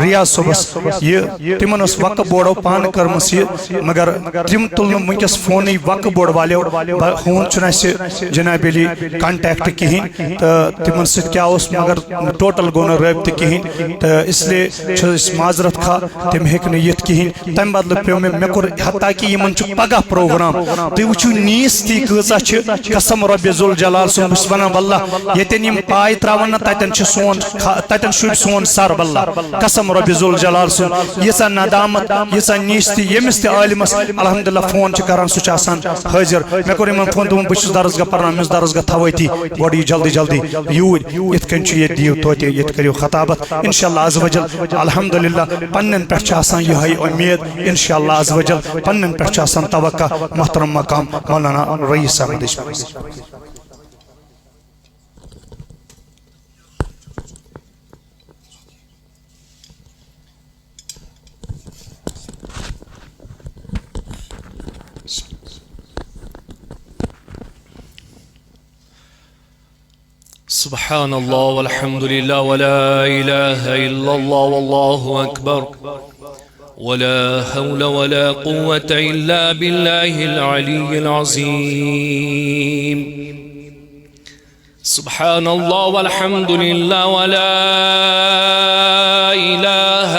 ریاض صٲبس یہِ تِمن ٲس وقف بورڈو پانہٕ کٔرمٕژ یہِ مگر تِم تُل نہٕ وٕنکٮ۪س فونٕے وقف بورڈ والیو ہوٗن چھُنہٕ اسہِ جناب علی کنٹیکٹ کِہیٖنۍ تہٕ تِمن سۭتۍ کیاہ اوس مگر ٹوٹل گوٚو نہٕ رٲبطہٕ کِہیٖنۍ تہٕ اسلیے چھِ أسۍ معذرت خواہ تِم ہیٚکۍ نہٕ یِتھ کِہیٖنۍ تمہِ بدلہٕ پیوٚو مےٚ کوٚر حتیٰ کہِ یِمن چھُ پگاہ پروگرام تُہۍ وٕچھِو نیٖستی کۭژاہ چھِ قسم رب ذوالجلال سُنٛد بہٕ چھُس ونان واللہ ییٚتٮ۪ن یِم پاے تراون نہ تتٮ۪ن چھُ تتٮ۪ن شُرِ سون سر واللہ قسم رب ذوالجلال سُنٛد ییٖژاہ ندامت ییٖژاہ نیٖستی ییٚمِس تہِ عالمس الحمدللہ فون چھِ کران سُہ چھُ آسان حٲضر مےٚ کوٚر یِمن فون دوٚپُن بہٕ چھُس درسگاہ پرناوان مےٚ اوس درسگاہ تھوٲتی گۄڈٕ یہِ جلدی جلدی یوٗرۍ یِتھ کٔنۍ چھُ ییٚتہِ دِیِو توتہِ ییٚتہِ کٔرِو خطابت انشاءاللہ عز وجل الحمدللہ پننٮ۪ن پٮ۪ٹھ چھِ آسان یِہے اُمید انشاءاللہ عز وجل پننٮ۪ن پٮ۪ٹھ چھُ آسان توقع محترم مقام مولانا رئیس احمد اجبری سبحان الله والحمد لله ولا إله إلا الله والله أكبر ولا حول ولا قوة إلا بالله العلي العظيم سبحان الله والحمد لله ولا إله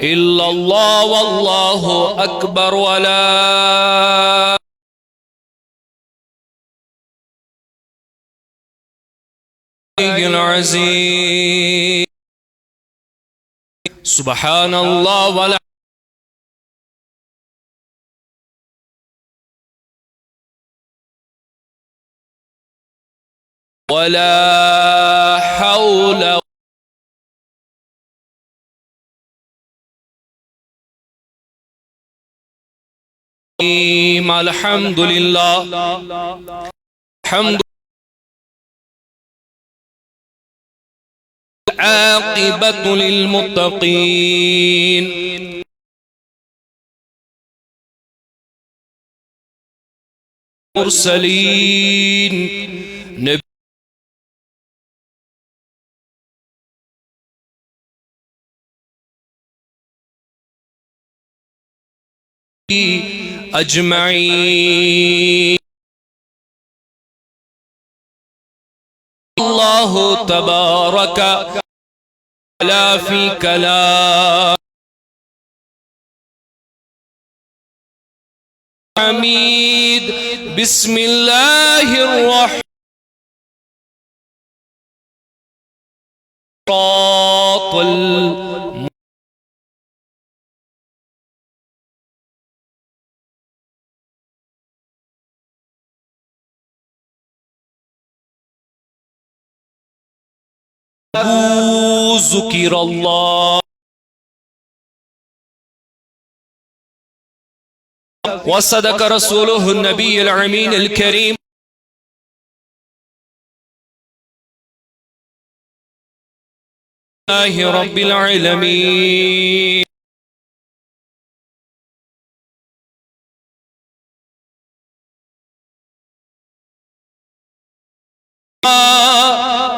إلا الله والله أكبر ولا العظيم سبحان الله ولا حول الحمد لله الحمد عاقبة للمتقين مرسلين نبي أجمعين الله تبارك لا في كلام حميد بسم الله الرحمن الرحيم ذكر الله وصدق رسوله النبي الأمين الكريم لله رب العالمين.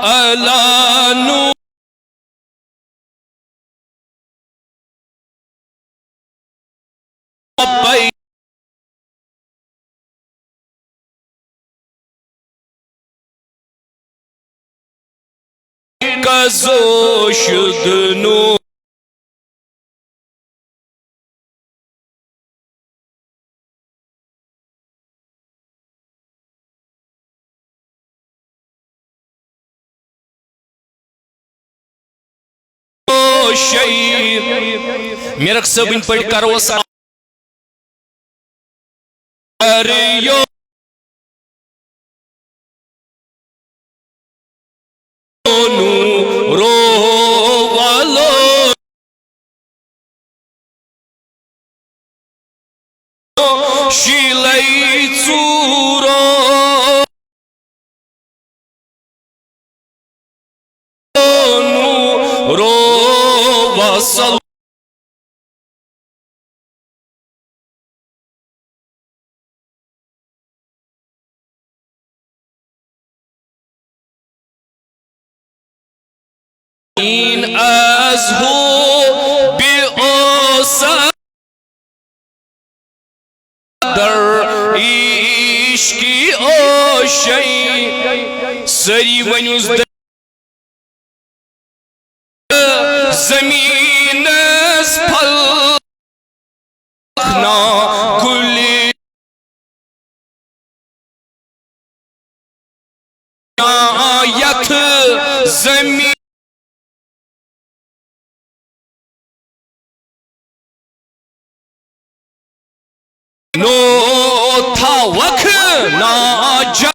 على نور كزو شدنو شيء میرک سبن پڑھ کروس اريو رو والو شیلئی چورو رو وصل این از هو بی اوسا در عشقی او شی سری ونیوز در زمین از پلخنا کلی آیت زمین نو تھا وقت ناجا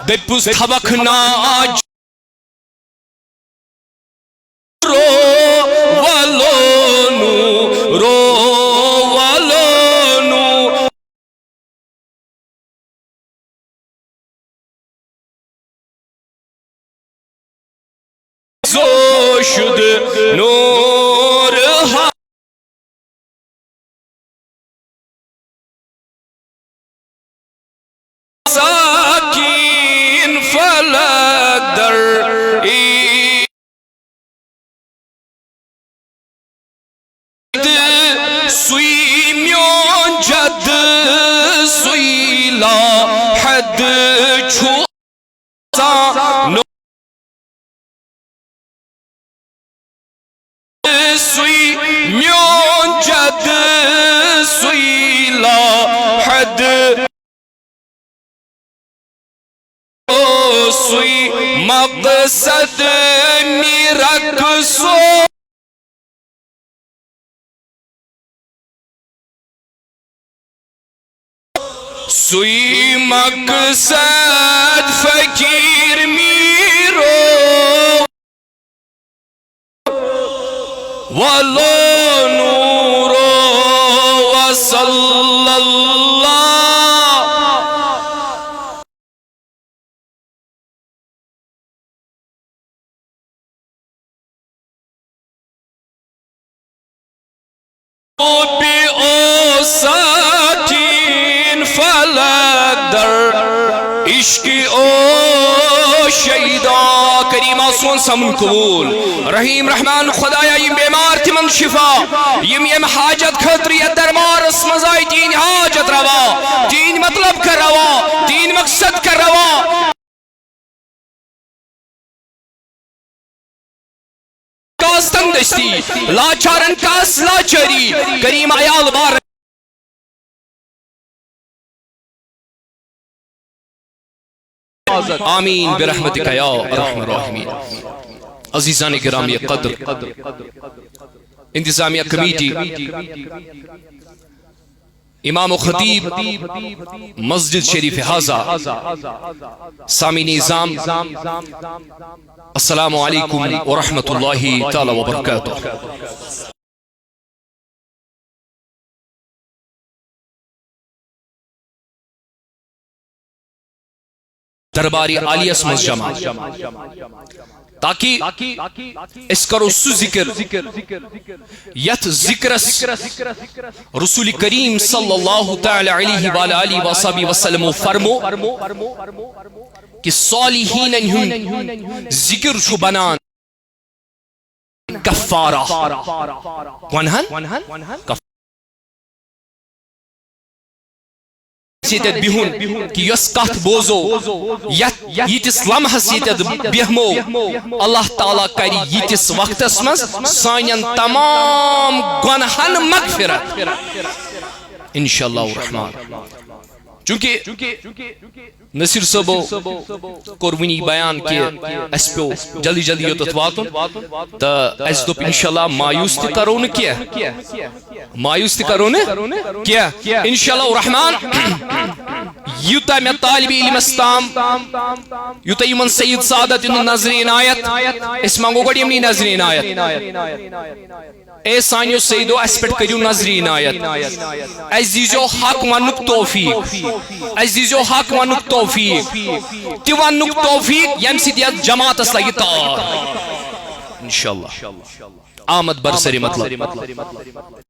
دپوس تھا وقت ناجا رو والونو رو شد نور ساکین فلک در سوی میون جد سوی لاحد چھو سوی میون جد سوی لاحد سوی مقصد میرکسو سوی مقصد فقیر میرو والو نور وصل اللہ بی او ساتین فلک در عشق او شیدہ کریم آسون سمن قبول رحیم رحمان خدایا یم بیمار تمن شفا یم حاجت خطری دربار اس مزائی تین حاجت روا تین مطلب کر روا تین مقصد کر روا کاس تنگ دستی لاچارن کاس لاچاری کریم عیال بار آمین برحمتک یا ارحم الراحمین عزیزان گرامی قدر انتظامیہ کمیٹی امام و خطیب مسجد شریف حاضہ سامعین نظام السلام علیکم ورحمۃ اللہ تعالی وبرکاتہ درباری عالیس مز جمع تاکہ اس کرو سو ذکر یت ذکرس رسول کریم صلی اللہ تعالی علیہ وآلہ وصحبہ وسلم فرمو کہ صالحین ہن ذکر چھو بنان کفارہ ونہن سیتت بہن کہ یس کت بوزو یتس لمحس یتت بہمو اللہ تعالیٰ کری یتس وقتس مز سانین تمام گنہن مغفرت انشاءاللہ الرحمن. چونکہ نصیر صاحبو کور ونی بیان کہ اس پو جلدی جلدی یوتت واتن تو اس دوپ انشاءاللہ مایوس تہ کرو نہ کیا مایوس تہ کرو نہ کیا انشاءاللہ الرحمن یوتا میں طالب علم استام یوتا یمن سید سعادت نظرین آیت اس مانگو گڑی یمنی نظرین آیت اے سانیو سیدو اس پٹ کریو نظرین آیت عزیزو حق ونک توفیق عزیزو حق ونک توفیق تی ونک توفیق یم سیدیت جماعت اس لگی تار انشاءاللہ آمد برسری مطلب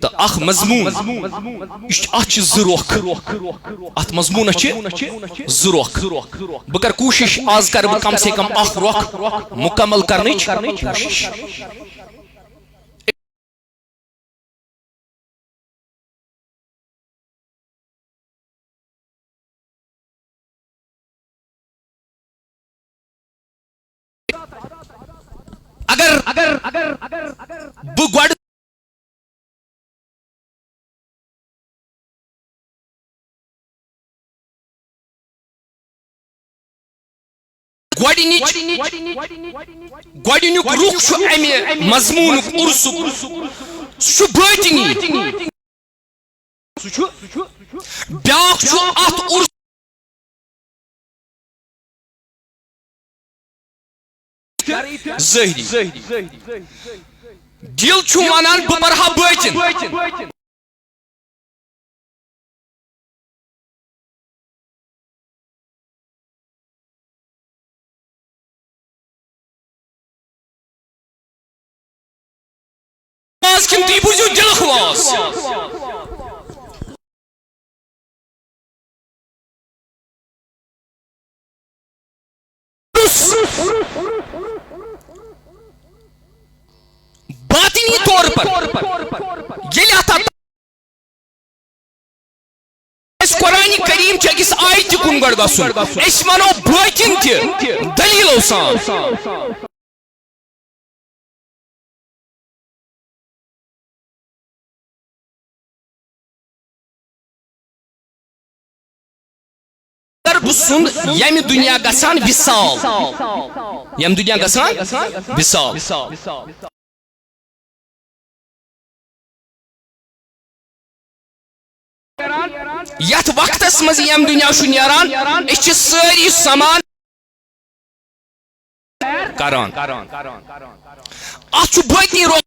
تو اخ مضمون اچھ زروخ ات مضمون اچھ زروخ بکر کوشش آز کر کم سے کم اخ روخ مکمل کرنے کوشش اگر بگوڑ گوڑنیک روح شو امی مضمون ارسک شو باطنی بیاک شو ات ارس ظاہری دل چھو ونان بہ پرہا باطن کم تی بوزیو دل خواس باطنی طور پر یہ لاتا اس قرآن کریم چکس آیت کن گڑ گسن اس منو باطن تی دلیل سان بسن یم دنیا گسان وصال یم دنیا گسان وصال یت وقتس مز یم دنیا شو نیران اس ساری سامان کران اتھ باطنی رو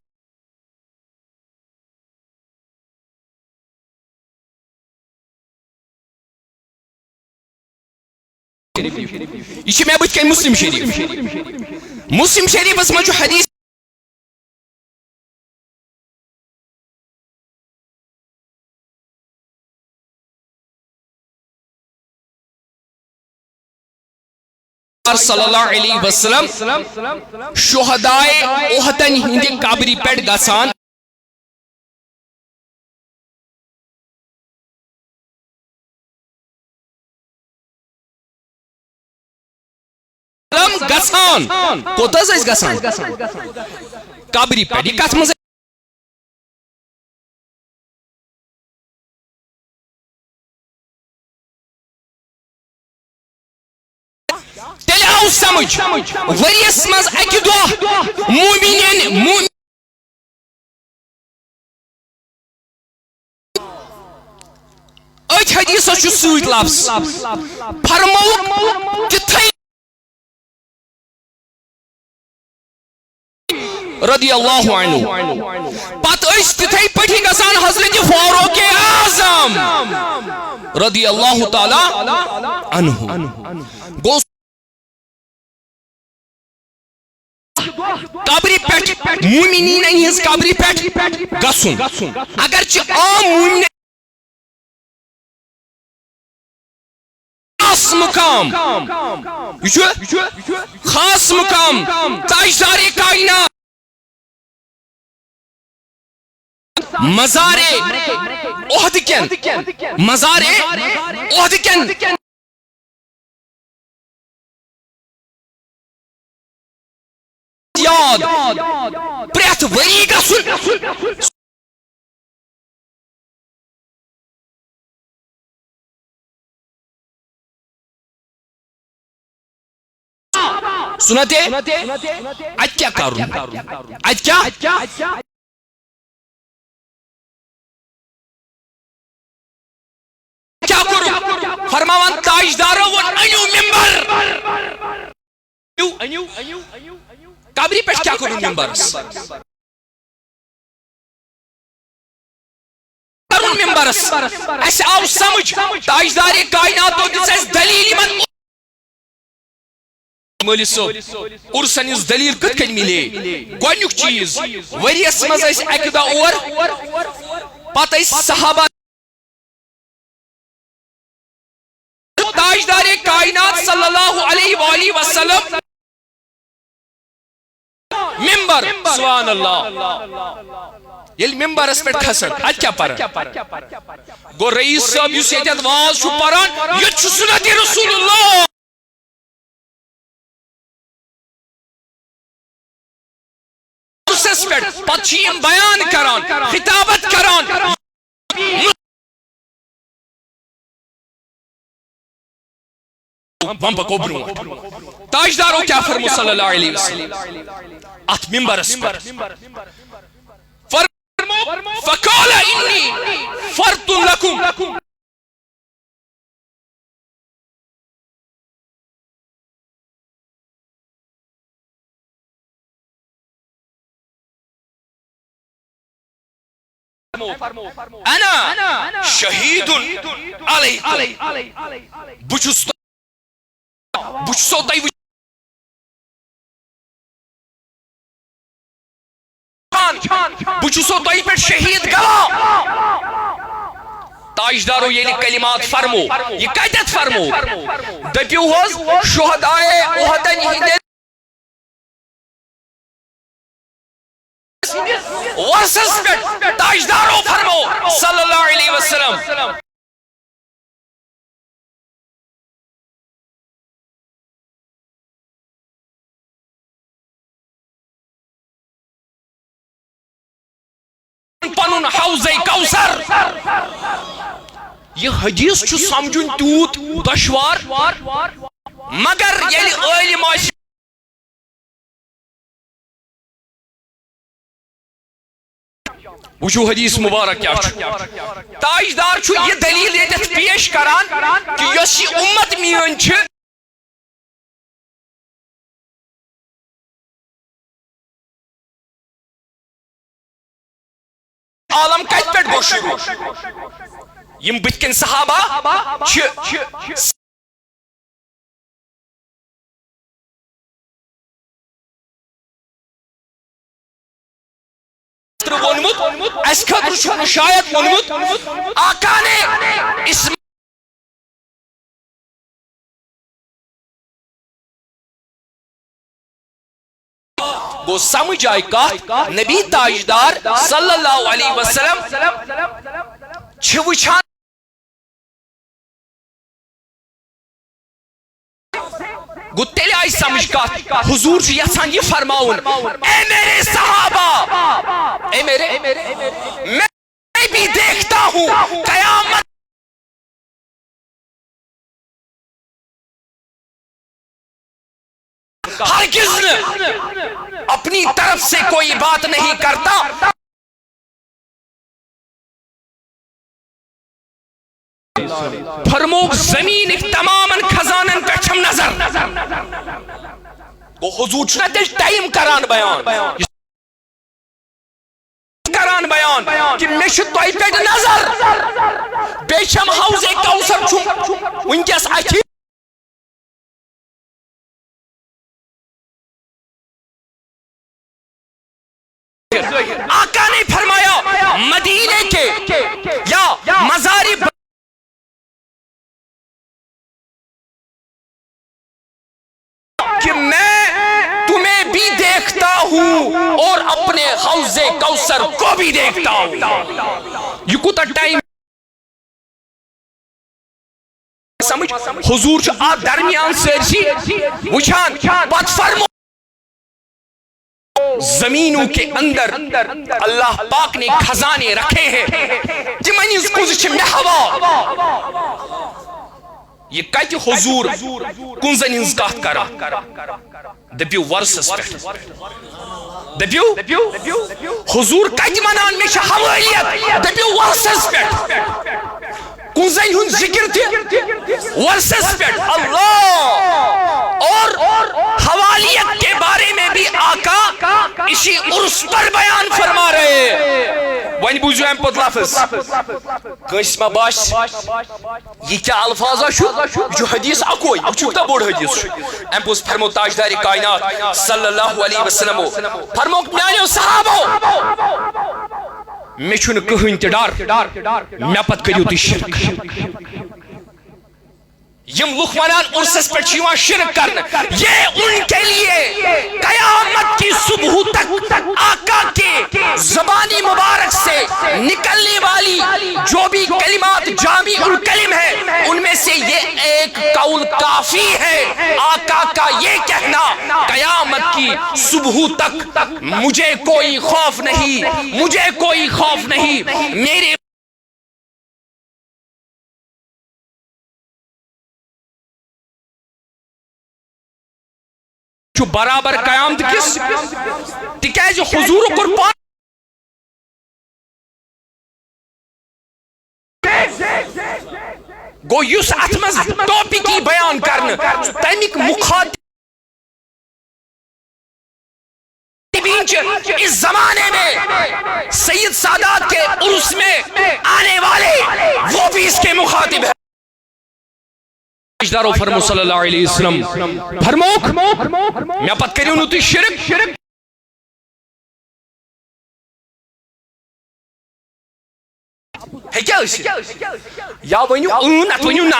یہ میں بچ مسلم شریف اس میں جو حدیث صلی اللہ علیہ وسلم شہدائے احدن ہندی قبری پیٹ گسان گسان کوتاز اس گسان قبری پیٹ یہ کت مز تیل آو سمجھ وریس مز اکی دو مومنین اچھ حدیث چھو سویت لفظ فرمو کتھائی رضی اللہ عنہ تتھے پٹھی گسان حضرت فاروق اعظم رضی اللہ تعالی عنہ گو قبری پیٹھ مومنین ہنز قبری پیٹھ گسن اگرچہ عام مومن خاص مقام خاص مقام تاجدار کائنات مزار احد کن مزار احد کن یاد پریت وری گسن سنتے اج کیا کروں اج کیا کروں فرماوان تاجدارو ون انیو ممبر قبری پیش کیا کروں ممبرس کروں ممبرس ایسے آو سمجھ تاجدار کائنات تو دس ایس دلیل من مولی صاحب ارسن اس دلیل کت کن ملے گوانیک چیز وریس مز ایس اکدا اور پتہ ایس صحابہ تاجدار کائنات صلی اللہ علیہ وآلہ وسلم ممبر سبحان اللہ یل ممبر اس پر کھسن آج کیا پرن گو رئیس صاحب یو سیدیت واز شو پرن یہ چھو سنت رسول اللہ اس پر پچھیم بیان کران خطابت کران وہاں پا کوبروں تاجدارو کیا فرمو صلی اللہ علیہ وسلم ات ممبر اس پر فرمو فقال انی فرط لکم انا شہید علیکم بچسو تائی بچسو تائی پر شہید گلا تاجدارو یہ کلمات فرمو یہ قیدت فرمو دپیو ہوز شہدائے احدن ہندے ورسس پر تاجدارو فرمو صلی اللہ علیہ وسلم پنن حوض کوثر یہ حدیث چھو سمجھن تیوت دشوار مگر یعنی عالم آسی وچو حدیث مبارک کیا چھو تاجدار چھو یہ دلیل دیت پیش کران کہ یسی امت میون چھ عالم کت پیٹ گو شروع یم بتکن صحابہ اس خطر چھو شاید ونمت آقا نے اس گو سمجھ آئی کہت نبی تاجدار صلی اللہ علیہ وسلم چھوچھان گو تیلے آئی سمجھ کہت حضور جی یسان یہ فرماؤن اے میرے صحابہ اے میرے میں بھی دیکھتا ہوں قیامت ہرگز اپنی طرف سے کوئی بات نہیں کرتا فرموک زمین تماما خزانن پیچھم نظر وہ حضور چھنا تیش ٹائم کران بیان کران بیان کہ میں چھ تۄہہِ پٮ۪ٹھ نظر بیٚیہِ چھم حوض کوثر چھُم وٕنکٮ۪س اَتھِ آقا نے فرمایا مدینے کے یا مزاری کہ میں تمہیں بھی دیکھتا ہوں اور اپنے حوض کوثر کو بھی دیکھتا ہوں. یہ کوتا ٹائم سمجھ حضور چھُ اتھ درمیان سٲرسی وٕچھان پتہٕ فرمو زمینوں کے اندر اللہ پاک نے خزانے رکھے ہیں تمن ہٕنٛز کُنٛز چھِ مےٚ حوالہٕ. یہ کتہِ حضور کُنزن ہٕنٛز کتھ کران دٔپِو ورسس پٮ۪ٹھ دٔپِو حضور کتہِ ونان مےٚ چھِ حوٲلیت دٔپِو ورسس پٮ۪ٹھ کُنزن ہُنٛد ذکر تہِ ورسس پٮ۪ٹھ اللہ اور حوالیت کے بارے میں بھی آقا اسی عرس پر بیان فرما رہے ہیں. وۄنۍ بوٗزِو اَمہِ پتہٕ لفظ کٲنٛسہِ ما باسہِ یہِ کیٛاہ الفاظا چھُ یہِ چھُ حدیث اکوے یہِ چھُ کوٗتاہ بوٚڑ حدیث چھُ. اَمہِ پوٚتُس فرمو تاجدارِ کائنات صلی اللہ علیہ وسلمو فرموکھ میانیو صحابو مےٚ چھُنہٕ کٕہٕنۍ تہِ ڈر مےٚ پتہٕ کٔرِو تُہۍ شرک. یم لوگ ونان عرسس پہ چھیوان شرک کرنا یہ ان کے لیے قیامت کی صبح تک آقا کے زبانی مبارک سے نکلنے والی جو بھی کلمات جامع الکلم ہے ان میں سے یہ ایک قول کافی ہے. آقا کا یہ کہنا قیامت کی صبح تک مجھے کوئی خوف نہیں مجھے کوئی خوف نہیں میرے برابر قیامت کس تکیاز حضور قربان گو یس اتمز ٹاپک بیان کرنے تمیک مخاطب اس زمانے میں سید سادات کے عرس میں آنے والے وہ بھی اس کے مخاطب ہے. اجدارو فرمو صلی اللہ علیہ وسلم فرموک میں پت کریو نو تی شرک ہے کیا اسی یا ونیو اون ات ونیو نا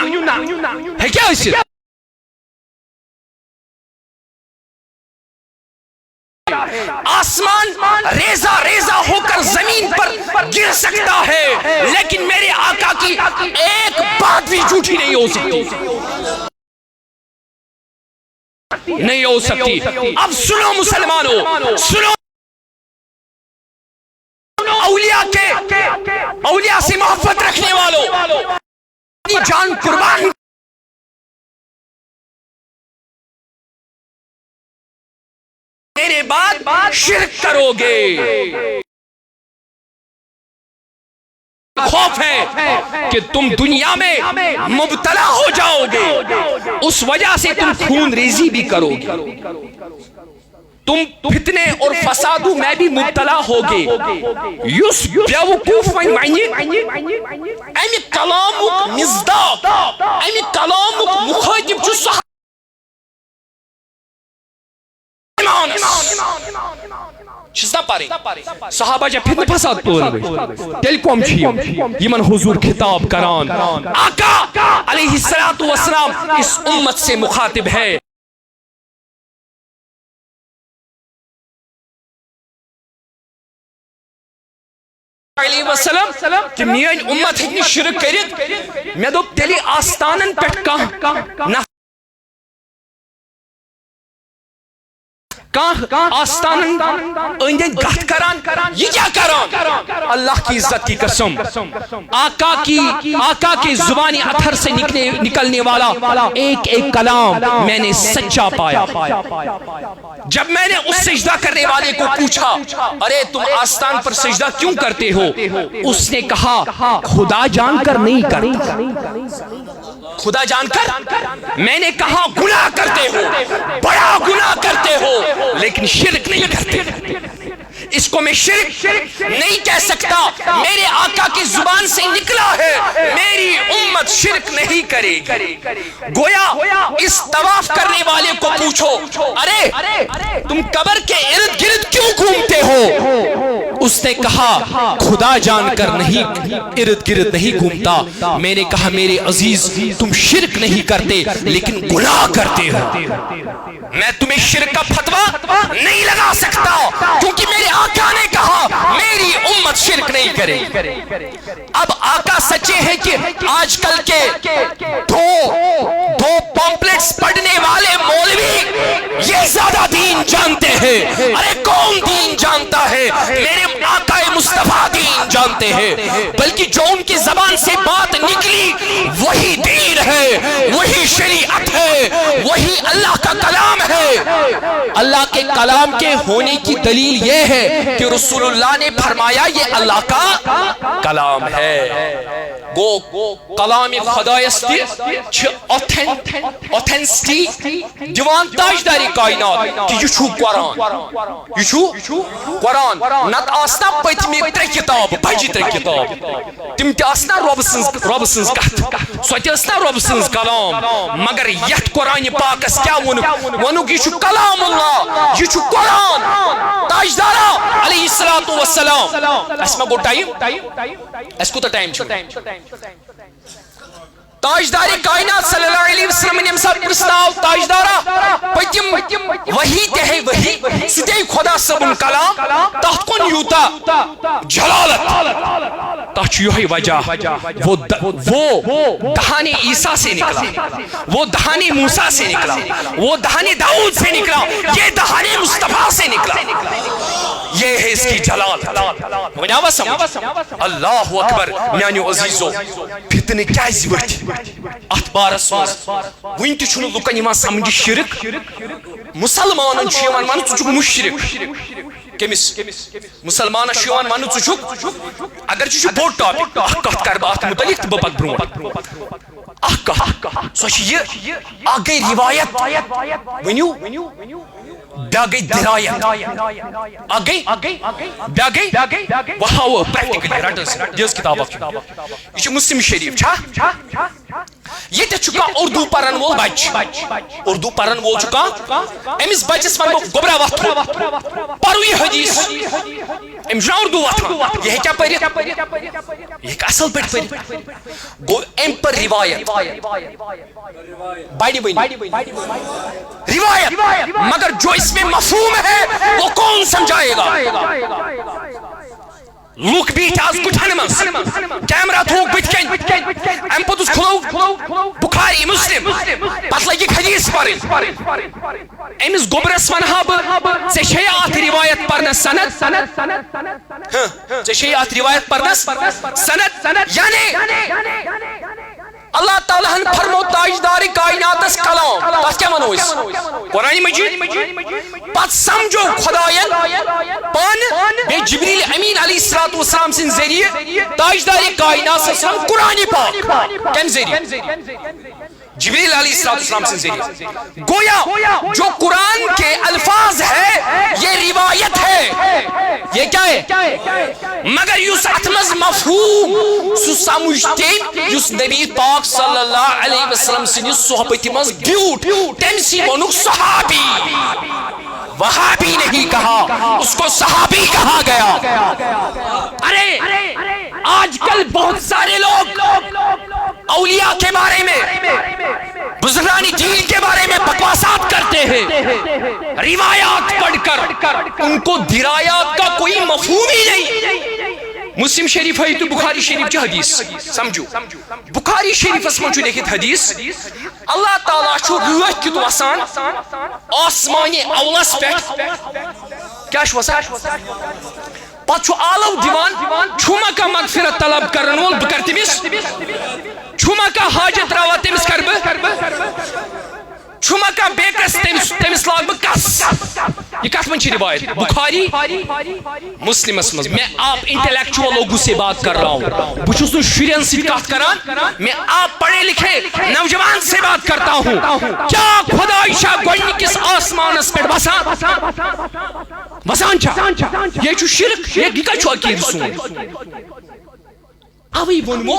ہے کیا اسی آسمان ریزہ ریزہ ہو کر زمین پر گر سکتا ہے لیکن میرے آقا کی ایک بات بھی جھوٹی نہیں ہو سکتی نہیں ہو سکتی. اب سنو مسلمانوں سنو اولیاء سے محبت رکھنے والوں اپنی جان قربان میرے بعد شرک کرو گے. خوف ہے کہ تم دنیا میں مبتلا ہو جاؤ گے اس وجہ سے تم خون ریزی بھی کرو گے تم فتنے اور فسادوں میں بھی مبتلا ہوگے. یس بیوقوف ونی امی کلامک مصداق امی کلامک مخاطب چھُ صحابہ چھسنا پارے صحابہ جا فتنہ فساد پور تیل کم یمن حضور خطاب کران آقا علیہ السلام اس امت سے مخاطب ہے. علیہ وسلم کہ میان امت ہیٚکہِ شرک کرت مے دوٚپ تیٚلہِ آستانن پٮ۪ٹھ کانٛہہ آستانن اندے گھٹ کران یہ کیا کران اللہ کی عزت کی قسم آقا کے زبانی اتھر سے نکلنے والا ایک ایک کلام میں نے سچا پایا. جب میں نے اس سجدہ کرنے والے کو پوچھا ارے تم آستان پر سجدہ کیوں کرتے ہو اس نے کہا خدا جان کر نہیں کرتا. خدا جان کر میں نے کہا گناہ کرتے ہو بڑا گناہ کرتے ہو لیکن شرک نہیں کرتے. اس کو میں شرک نہیں کہہ سکتا، میرے آقا کی زبان سے نکلا ہے میری امت شرک نہیں کرے گی۔ گویا اس طواف کرنے والے کو پوچھو، ارے تم قبر کے ارد گرد کیوں گھومتے ہو؟ اس نے کہا خدا جان کر نہیں ارد گرد نہیں گھومتا۔ میں نے کہا میرے عزیز تم شرک نہیں کرتے لیکن گناہ کرتے ہو۔ میں تمہیں شرک کا فتویٰ نہیں لگا سکتا کیونکہ میرے آقا نے کہا میری امت شرک نہیں کرے۔ اب آقا سچے ہیں کہ آج کل کے دو پمپلیٹس پڑھنے والے مولوی یہ زیادہ دین جانتے ہیں۔ ارے کون دین جانتا ہے؟ میرے آقا مصطفیٰ دین جانتے ہیں، بلکہ جو ان کی زبان سے بات نکلی وہی دین ہے، وہی شریعت ہے، وہی اللہ کا کلام ہے۔ اللہ کے کلام کے ہونے کی دلیل یہ ہے کہ رسول اللہ نے فرمایا یہ اللہ کا کلام ہے۔ گو کلام خدایستی چھ اوتھینسٹی دیوان تاجداری کائنات کہ یہ چھو قرآن، یہ چھو قرآن۔ نت آسنا پتمی ترے کتاب بجی ترے کتاب تم تی آسنا رب سنز کت سو تی آسنا رب سنز کلام، مگر یت قرآن پاکس کیا ونو یہ چھو کلام اللہ، یہ چھو قرآن۔ تاجدارا علیہ السلام اس میں گو ٹائم اس کو تا ٹائم چھو تاجداری کائنات صلی اللہ علیہ وسلم نے امسال پرستاو تاجدارا پتیم وہی تہے وہی ستے خدا سبن کلام تحت کن یوتا جلالت تحت یوہی وجہ وہ دہانی عیسیٰ سے نکلا، وہ دہانی موسیٰ سے نکلا، وہ دہانی داؤد سے نکلا، یہ دہانی مصطفیٰ سے نکلا۔ یہ ہے اس کی جلالت۔ ونیاوہ سمجھ اللہ اکبر میانیو عزیزو فتنے کیا زیورت ات بارس مز ون تہ چھن لکن یوان سمجھ شرک مسلمانن چھ یوان ون ژٕ چھُکھ مشرک کمس مسلمان یوان ون ژٕ چھُکھ اگر ژٕ چھُ بوٚڑ ٹاپک اکھ کتھ کر بہٕ اتھ متعلق تہٕ بہٕ پکہٕ برونٛٹھ اکھ کتھ سۄ چھِ یہِ اکھ گٔے روایت ؤنِو بیٛاکھ گٔے درایت اکھ گٔے بیٛاکھ گٔے بہٕ ہاوو پریکٹِکلی رٹس دِژ کتاب اکھ یہِ چھُ مسلم شریف چھا یہ چھُ کانٛہہ اردو پرن وول بچہ اردو پرن وول چھُ کانٛہہ أمِس بچس ونہٕ بہٕ گوٚبرا وۄتھو پرو یہِ حدیث أمِس چھُنہ اردو وۄتھان یہِ ہیٚکیٛاہ پٔرِتھ یہِ ہیٚکہِ اصل پٲٹھۍ پٔرِتھ گوٚو أمۍ پٔر روایت بڑِ ؤنِو روایت مگر جو اس میں مفہوم ہے وہ کون سمجھائے گا؟ لوک بیٹھ آز گُٹھن منٛز کیمرا تھوٚوُکھ بٕتھِ کَنۍ اَمہِ پوٚتُس کھُلوو بُخاری مسلم پتہٕ لٔگِکھ حدیث پرٕنۍ أمِس گوٚبرس ونہا بہٕ ژےٚ چھے اتھ روایت پرنس سند ژےٚ چھے اتھ روایت پرنس سند یعنی اللہ تعالیٰ ہن فرمو تاجدار کائناتس کلام تس کیا ونو اس قرآن مجید پت سمجھو خداین پان بے جبریل امین علیہ السلام سن ذریعے تاجدار کائنات صلی اللہ علیہ وسلم قرآن پاک کم ذریعے جبریل علیہ السلام سے ذریعے گویا جو قرآن کے الفاظ ہے یہ روایت ہے یہ کیا ہے مگر یس اتمز مفہوم سو سمجھتے یس نبی پاک صلی اللہ علیہ وسلم سنس صحبت مز بیوٹ تمسی ونک صحابی وہابی نہیں کہا اس کو صحابی کہا گیا۔ ارے آج کل بہت سارے لوگ اولیاء کے بارے میں بزرگانی دین کے بارے میں بکواسات کرتے ہیں روایات پڑھ کر ان کو درایات کا کوئی مفہوم ہی نہیں۔ مسلم شریف ہے تو بخاری شریف کی حدیث سمجھو بخاری شریف اس میں لکھت حدیث اللہ تعالیٰ چھو روح کیت وسان آسمانی اولس پیٹھ کیا چھو وسان پت چھو آلو دیوان چھوما کا مغفرت طلب کرن وول بکر تمس چھوما کا حاجت روا تمس کر چھوما کا بیکس تمس لاگ بہ کس یہ کس من چھ روایت بخاری مسلم اسمز میں آپ انٹلیکچوال لوگوں سے بات کر رہا ہوں بچھوس نو شرین سے بات کران میں آپ پڑھے لکھے نوجوان سے بات کرتا ہوں کیا خدا عشاء گوڑنی کس آسمان اس پر بسا وسان یہ شرک یہ کچھ عقید سون اوی ونمو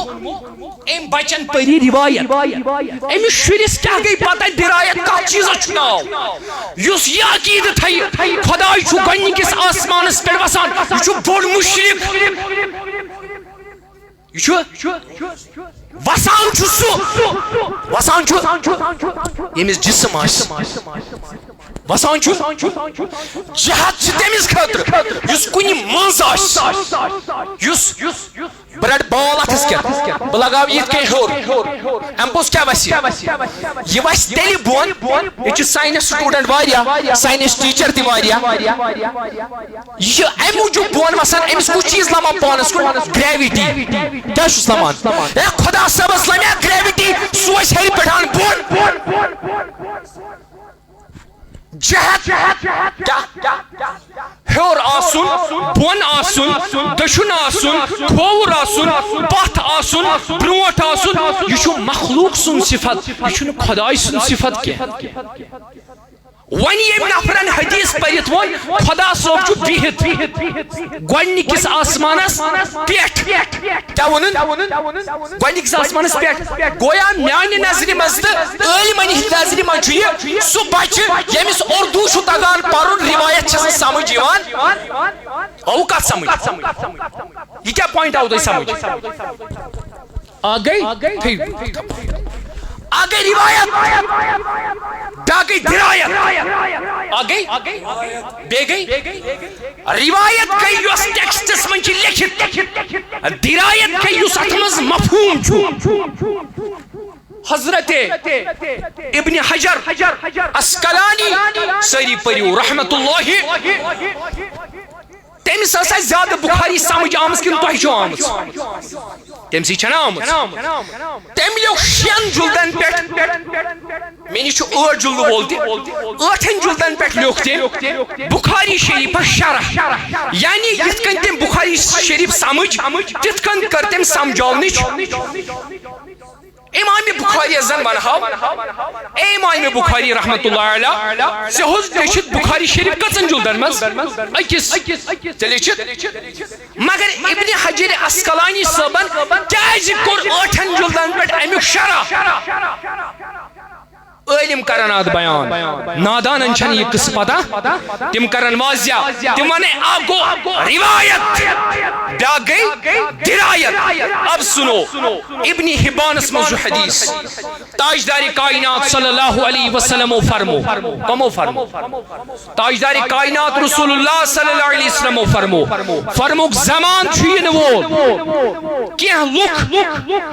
ام بچن پری روایت ام شرس کیا گئی پتہ درایت کا چیز ناو یس یہ عقید تھئی خدا چھ گنکس آسمانس پہ وسان یہ بوڑ مشرک یہ وسان سہ وسان یمس جسم وسان جہت تمس خاطر اس کن مز بریڈ بال اتس کیا بہ لگاو یہ ہور ام پوس کیا وس یہ وس تیل بون یہ سائنس سٹوڈنٹ واریا سائنس ٹیچر تہ واریا یہ ام موجود بون وسان امس کچھ چیز لمان پانس کن گریوٹی کیا چھس لمان خدا صبس لمیا گریوٹی سوس ہیل پٹھان بون جہت ہور آسن بون آسن دشن آسن کھوور آسن پتھ آسن بروٹ آسن یہ مخلوق سن صفت یہ خدای سن صفت کی ون یم نفرن حدیث پرت ون خدا صوب بہت گوڈنکس آسمانس پیٹھ کیا ونن گوڈنکس آسمانس پیٹھ گویا میانہ نظر مز تو علمن ہند نظر مز سہ بچہ یمس اردو تگان پرن روایت سمجھ او کت سمجھ یہ کیا پوائنٹ آو تھی سمجھ آگئی آگئی روایت باقی درایت آگئی بے گئی روایت گئی یس ٹیکسٹس من لکھت درایت گئی یس ات مز مفہوم حضرت ابن حجر اسقلانی سری پریو رحمت اللہ تمس آسا زیادہ بخاری سمجھ آمس کن تہ آمس تم سی چھنا آمس تم لیو 6 جلدن پہ میں نش 8 جلد وول تہ 8 جلدن پہ لیوکھ تم بخاری شریف شرح یعنی یت کن تم بخاری شریف سمجھ تت کن کر تم سمجھاونچ امام بخاری زن ونہو اے امام بخاری رحمت اللہ علیہ سے ہوز لیچت بخاری شریف کتن جلدن مز اکس لیچت مگر ابن حجر اسقلانی صاحبن کیاز کور 8 جلدن پہ امیک شرح علم کرن اد بیان نادانن چھن یہ قصہ پتہ تم کرن واضح تم ونے آگو روایت بیا گئی درایت اب سنو ابن حبان اسم حدیث تاجدار کائنات صلی اللہ علیہ وسلم فرمو کمو فرمو تاجدار کائنات رسول اللہ صلی اللہ علیہ وسلم فرمو زمان چھین وول کہ لوک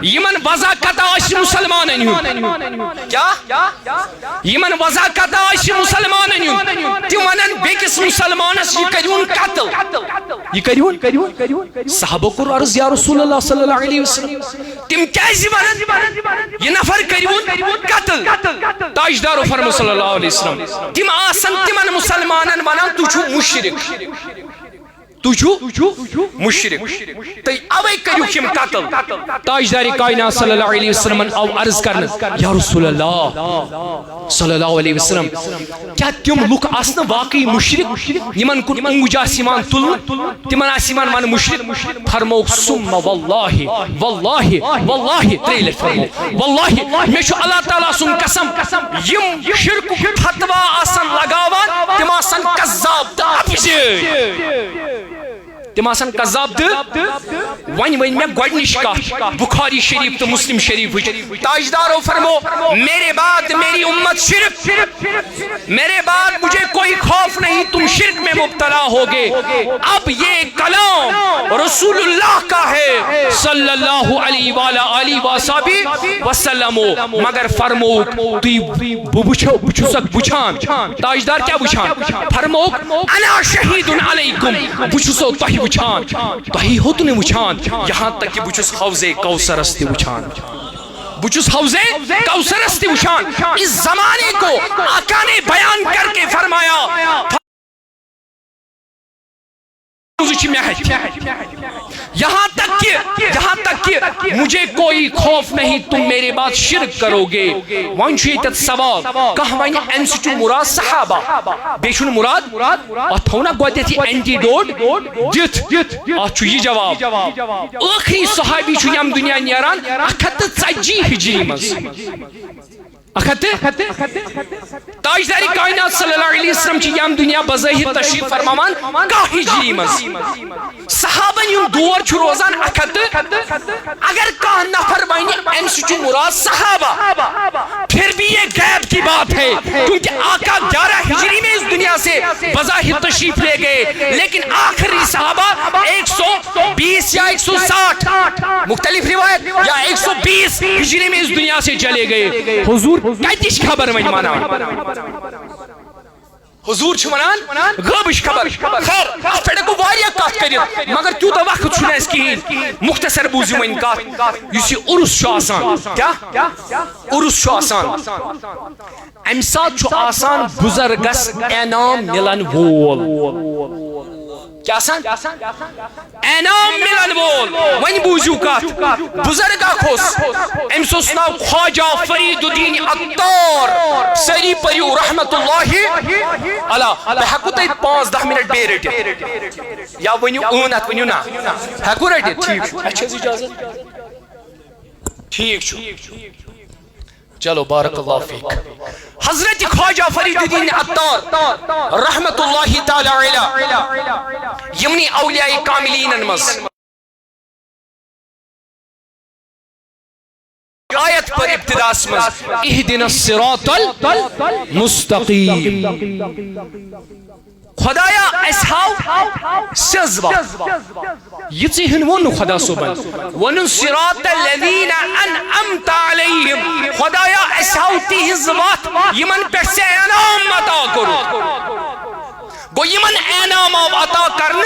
یمن وضاحت آش مسلمانن کیا یمن وضاحت آش مسلمانن تم ونن بیکس مسلمانس یہ کریون قتل یہ کریون صحابہ کو عرض یا رسول اللہ صلی اللہ علیہ وسلم تم کیسے ونن یہ نفر کریون قتل تاجدار فرمو صلی اللہ علیہ وسلم تم آسن تمن مسلمانن ونن تو چھو مشرک تو مشرک تو اوے کریو کم قتل تاجدار کائنات صلی اللہ علیہ وسلم او عرض کرن یا رسول اللہ صلی اللہ علیہ وسلم کیا تم لوک آسن واقعی مشرک یمن کن انگوج آسمان تل تمن آسمان من مشرک فرمو ثم واللہ واللہ واللہ تریل فرمو واللہ میں چھو اللہ تعالیٰ سن قسم یم شرک فتوا آسن لگاوان تم آسن کذاب تا اپجے تم آسان قذاب ون میں گوڈنچ کت بخاری شریف تو مسلم شریف تاجدارو فرمو میرے بعد میری امت شرک میرے بعد مجھے کوئی خوف نہیں تم شرک میں مبتلا ہوگے اب یہ کلام رسول اللہ کا ہے صلی اللہ علیہ وآلہ وسلم مگر فرمو بچھسک بچھان تاجدار کیا بچھان فرمو انا شہید علیکم بچھسو تہی وچھان تہی ہو تو نے وچھان یہاں تک کہ بچھس حوض کوثر استی وچھان بچھس حوض کوثر استی وچھان اس زمانے کو آقا نے بیان کر کے فرمایا امچ محت یہاں تک کہ مجھے کوئی خوف نہیں تم میرے بعد شرک کرو گے وان چھیت سوال کہ ون ام سچ مراد صحابہ بیشن مراد اتھونا گوتیتی اینٹی ڈوٹ دت اتھ یہ جواب آخری صحابی چھ یم دنیا نیران 140 ہجری مز تاجدار کائنات صلی اللہ علیہ وسلم چھ یم دنیا بظاہر تشریف فرماوان 10 ہجری مز صحابن یم دور چھ روزان اگر کہاں نفر ونہ ام سچ مراد صحابہ پھر بھی یہ غیب کی بات ہے کیونکہ آقا 11 ہجری میں اس دنیا سے بظاہر تشریف لے گئے لیکن آخری صحابہ 120 یا 160 مختلف روایت یا 120 ہجری میں اس دنیا سے چلے گئے حضور کتش خبر ون مانا حضور چھ ونان غیبش خبر خیر ات پہ کو واریاہ کت کرت مگر تیوتہ وقت چھنہ اس کہین مختصر بوزی ون کت اس یہ عرس چھ آسان کیا عرس چھ آسان ام سات چھ آسان بزرگس انعام ملن وول کیا آسان انعام ملن وول ون بوزیو کت بزرگا کھوس ام سوس ناو خواجہ فرید الدین عطار سری پریو رحمت اللہ علیہ بہ ہیکو تہ 5-10 منٹ بے رٹت یا ونیو اونت ونیو نا ہیکو رٹت ٹھیک اچھا اجازت ٹھیک چھ چلو بارک اللہ فیک حضرت خواجہ فرید الدین عطار رحمت اللہ تعالی علیہ یمنی اولیاء کاملین مز آیت پر ابتداس مز اہدنا الصراط المستقیم خدایا اسحاو سزوا یتی ہن ون خدا صبح ون صراط الذین انعمت علیہم خدایا اسحاو تہذ وات یمن پہ سے انعام عطا کرو گو یمن انعام عطا کرن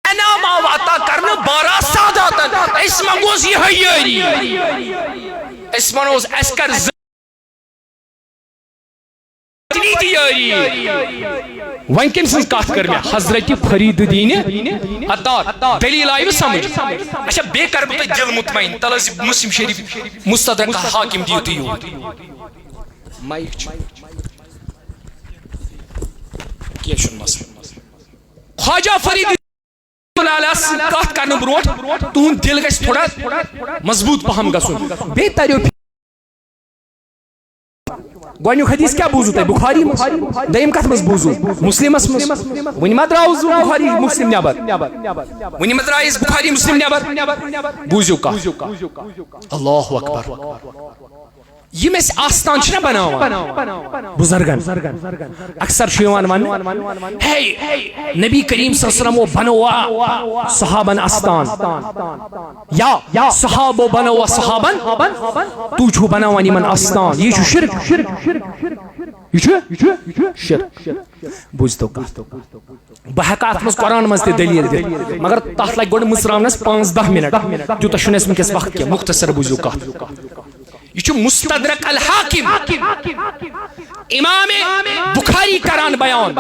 انعام عطا کرن بارا ساداتن اس منگوز یہ یاری اس منوز اسکر ون کم سن کت کر میں حضرت فرید الدین عطار دلیل آئی سمجھ اچھا بے کر بہ دل مطمئن تلز مسلم شریف مستدرک حاکم دیو تیو مائک کیا شن مسئلہ خواجہ فرید کت کرنے بروٹ تہن دل گژھِ تھوڑا مضبوط پہم گژھن بیٚیہِ تریو گۄڈنیُک حدیث کیا بوزو تۄہہِ بخاری دٔیِم کتھ منٛز بوزو مسلمس منٛز وٕنہِ ما درٛاوُس بہٕ بخاری مسلم نٮ۪بر وٕنہِ ما درٛایس بخاری مسلم نٮ۪بر بوٗزِو کتھ اللہ اکبر یم اس آستان چھنا بناوان بزرگن اکثر چھُ یِوان وننہٕ ہے نبی کریم صلی اللہ علیہ وسلم بنوا صحابن آستان یا صحابو بنوا صحابن تو چھو بناوان یمن آستان یہ چھُ شرک یہ چھُ شرک بوزتو کتھ بہ ہیکہٕ اتھ منٛز قرآن منٛز تہِ دلیل دِتھ مگر تتھ لگہِ گۄڈٕ مٕژراونس 5-10 منٹ تیوٗتاہ چھُنہٕ اسہِ وٕنکیٚس وقت کینٛہہ مختصر بوٗزِو کتھ یہ چھُ مستدرک الحاکم امام بخاری کران بیان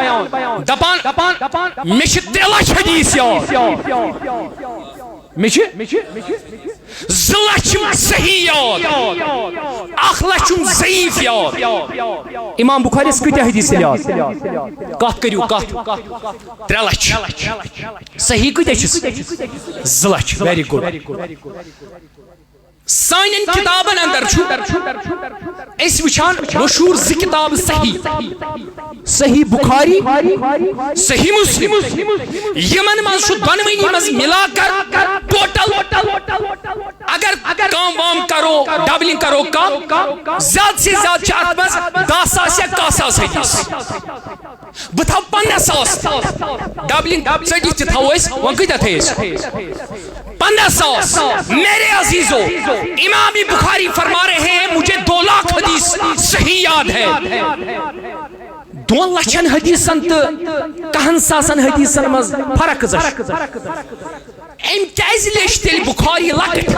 دپان مے چھِ 3 لچھ حدیث یاد مے چھِ 2 لچھ صحیح یاد 1 لچھ ضعیف یاد امام بخاری کۭتیاہ حدیث یاد کتھ کٔرِو کتھ 3 لچھ صحیح کۭتیاہ چھِس 2 لچھ ویری گڈ سانین کتابن اندر اس وچھان مشہور 2 کتاب صحیح بخاری صحیح مسلم یمن من دونونی مز ملا کر ٹوٹل اگر کام وام کرو ڈبلنگ کرو کم زیادہ سے زیادہ چھ ات مز 10,000 یا 10,000 حدیث بہ تھو 15,000 ڈبلنگ ژٹِتھ تہِ تھاو أسۍ وۄنۍ کۭتیاہ تھٲے أسۍ 15,000 میرے عزیزو امام بخاری فرما رہے ہیں مجھے 2 لاکھ حدیث صحیح یاد ہے 2 لچھن حدیثن تو 10,000 حدیثن مز فرق ام کیازِ لیچھ تیل بخاری لکٹ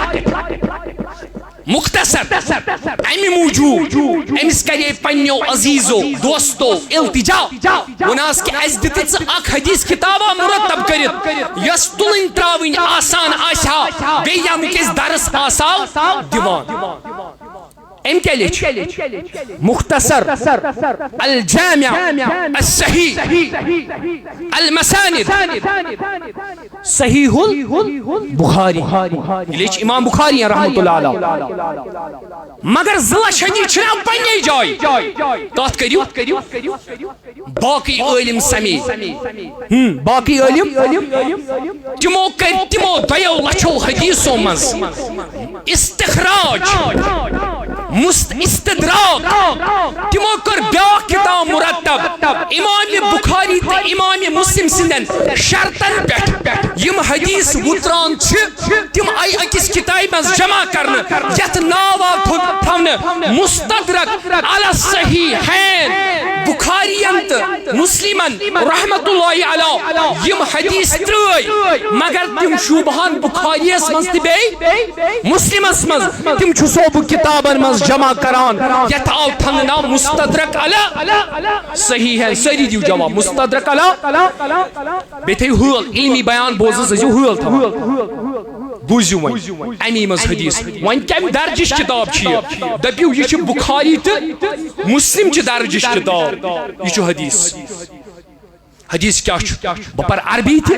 مختصر امی موجود امس کرے پنیو عزیزو دوستو التجا وناس کہ اس دت اخ حدیث کتابہ مرتب کرت یس تلن تراون آسان آسا بیہ مکس درس آساو دیوان ام کیا لچ مختصر الجامع الصحیح المساند صحیح البخاری لچ امام بخاری رحمۃ اللہ علیہ مگر ضلع شدید چھنا پنی جائے کات کریو باقی علم سمی باقی علم تمو کر تمو دیو لچھو حدیثو مز استخراج استدراک تمو کر بیاکھ کتاب مرتب امام بخاری تو امام مسلم سندن شرطن پہ یم حدیث وتران تم آئی اکس کتاب مز جمع کرنے یت ناو تھون مستدرک علی الصحیحین بخارین تو مسلمن رحمت اللہ علیہ یم حدیث ترٲے مگر تم شوبہان بخاریس مز تہ مسلمس مز تم چھسو کتابن مز جمع کران یت آو تھن نام مستدرک علی صحیح ہے سری دیو جواب مستدرک علی بیٹھے حول علمی بیان بوزس جو حول تھا بوزیو ون امی مز حدیث ون کم درجش کتاب چھ دپیو یہ چھ بخاری تو مسلم چھ درجش کتاب یہ چھ حدیث حدیث کیا بپر عربی تھی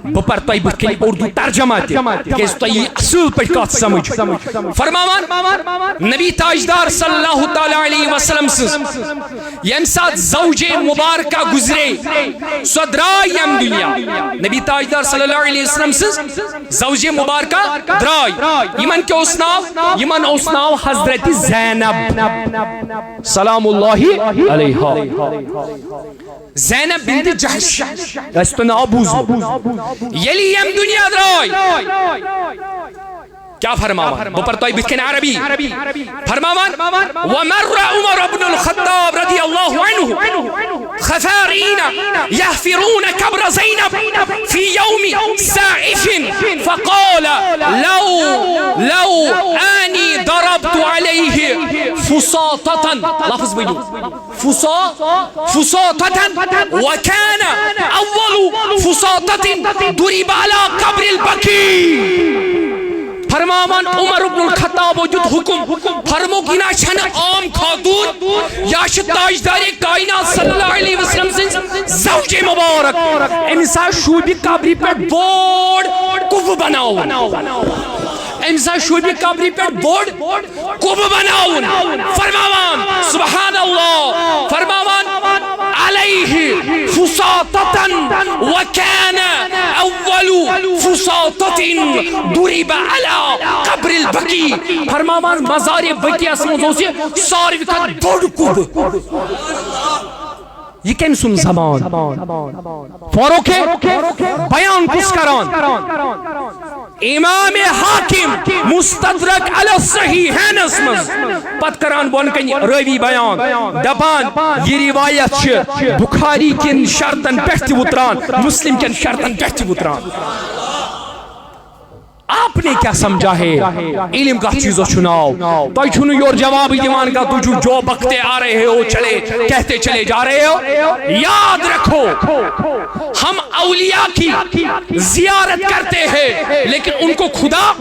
بپر تائی بکلی اردو ترجمہ تھی کہ اس تائی اصول پر کات سمجھ فرماوان نبی تاجدار صلی اللہ تعالی علیہ وسلم سز یم ساتھ زوج مبارکہ گزرے صدرائی یم دنیا نبی تاجدار صلی اللہ علیہ وسلم سز زوج مبارکہ درائی یمن کے اسناو یمن اسناو حضرت زینب سلام اللہ علیہ زینب بنت جحش استن ابوز یلی یم دنیا درائی کیا فرماوان بپر تو بتکن عربی فرماوان ومر عمر بن الخطاب رضی اللہ عنہ خفارین یحفرون قبر زینب فی یوم سائف فقال لو آنی ضربت علیہ فساطتا لفظ بجو فساطتا وكان اول فساطت ضرب على قبر البکی فرماوان عمر بن الخطاب وجود حکم فرمو کی نا چھن عام خاتون یا تاجدار کائنات صلی اللہ علیہ وسلم سے زوج مبارک امسا شوبی قبری پر بورڈ کف بناؤ امسا شوبی قبری پر بورڈ کف بناؤ فرماوان سبحان اللہ فرماوان علیہ فساطتا وكان اول فساطت ضرب على قبر البکی فرماوان مزار بکی اسمو سے ساروی کا بڑ کب یہ کم سن زمان فاروق بیان کس کران امام حاکم مستدرک علی الصحیحین اسمز پت کران بون کنی روی بیان دپان یہ روایت چھ بخاری کن شرطن پہتی وطران مسلم کن شرطن پہتی وطران آپ نے کیا سمجھا ہے علم کا چیزوں چناؤ تو چھنو یور جواب دیوان کا تو جو بکتے آ رہے ہو چلے کہتے چلے جا رہے ہو یاد رکھو ہم اولیاء کی زیارت کرتے ہیں لیکن ان کو خدا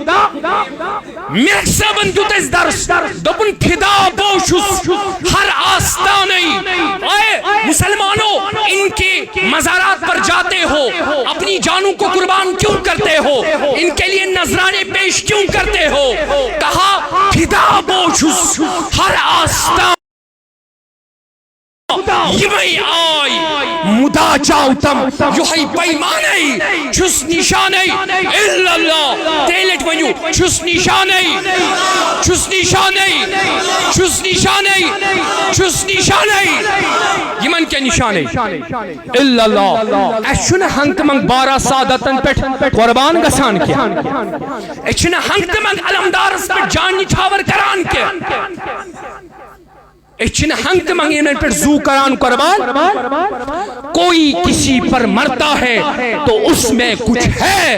مرکسہ بندو تیز درس دبن پھدا بوشس ہر آستانی مسلمانوں ان کے مزارات پر جاتے ہو اپنی جانوں کو قربان کیوں کرتے ہو ان کے لیے نذرانے پیش کیوں کرتے ہو کہا پھدا بوشس ہر آستان یمئی آئی مدا چاوتم یوہی پیمانی چھس نشانی الا اللہ تیلٹ ونیو چھس نشانی چھس نشانی چھس نشانی چھس نشانی یمن کے نشانی الا اللہ ایشن ہنک منگ بارہ سادتن پیٹ قربان گسان کیا ایشن ہنک منگ علمدارس پر جانی چھاور کران کیا اچھن ہنگت منگینن پر زو کران قربان کوئی کسی پر مرتا ہے تو اس میں کچھ ہے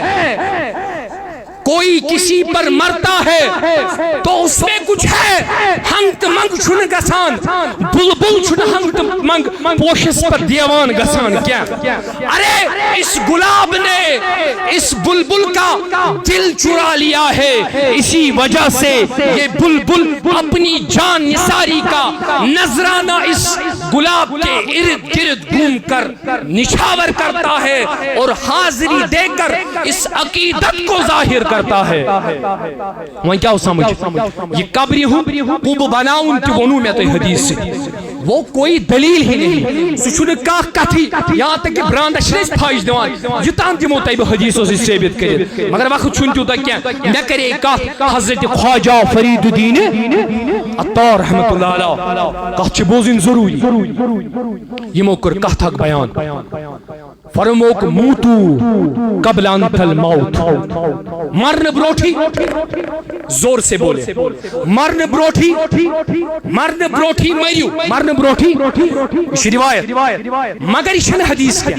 کوئی کسی پر مرتا ہے تو اس میں کچھ ہے. ہنگ منگ چھن گسان بلبل چھن ہنگ منگ پوشس پر دیوان گسان کیا. ارے اس گلاب نے اس بلبل کا دل چرا لیا ہے, اسی وجہ سے یہ بلبل اپنی جان نثاری کا نذرانہ اس گلاب کے ارد گرد گھوم کر نچھاور کرتا ہے اور حاضری دے کر اس عقیدت کو ظاہر کرتا ہے. وہاں کیا سمجھ یہ قبری ہوں قوب بناؤن تی ونو میں تے حدیث سے وہ کوئی دلیل ہی نہیں سچن کا کتھی یہاں تک کہ برانڈ اشریس پھائش دیوان یتان دمو تے حدیثوں سے ثابت کرے مگر وقت چھن تو کیا نہ کرے کا حضرت خواجہ فرید الدین عطار رحمت اللہ علیہ کہچ بوزن ضروری یمو کر کہتک بیان فرموک موتو قبل انت الموت مرن بروٹھی زور سے بولے مرن بروٹھی مریو مرن بروٹھی یہ روایت مگر یہ حدیث کیا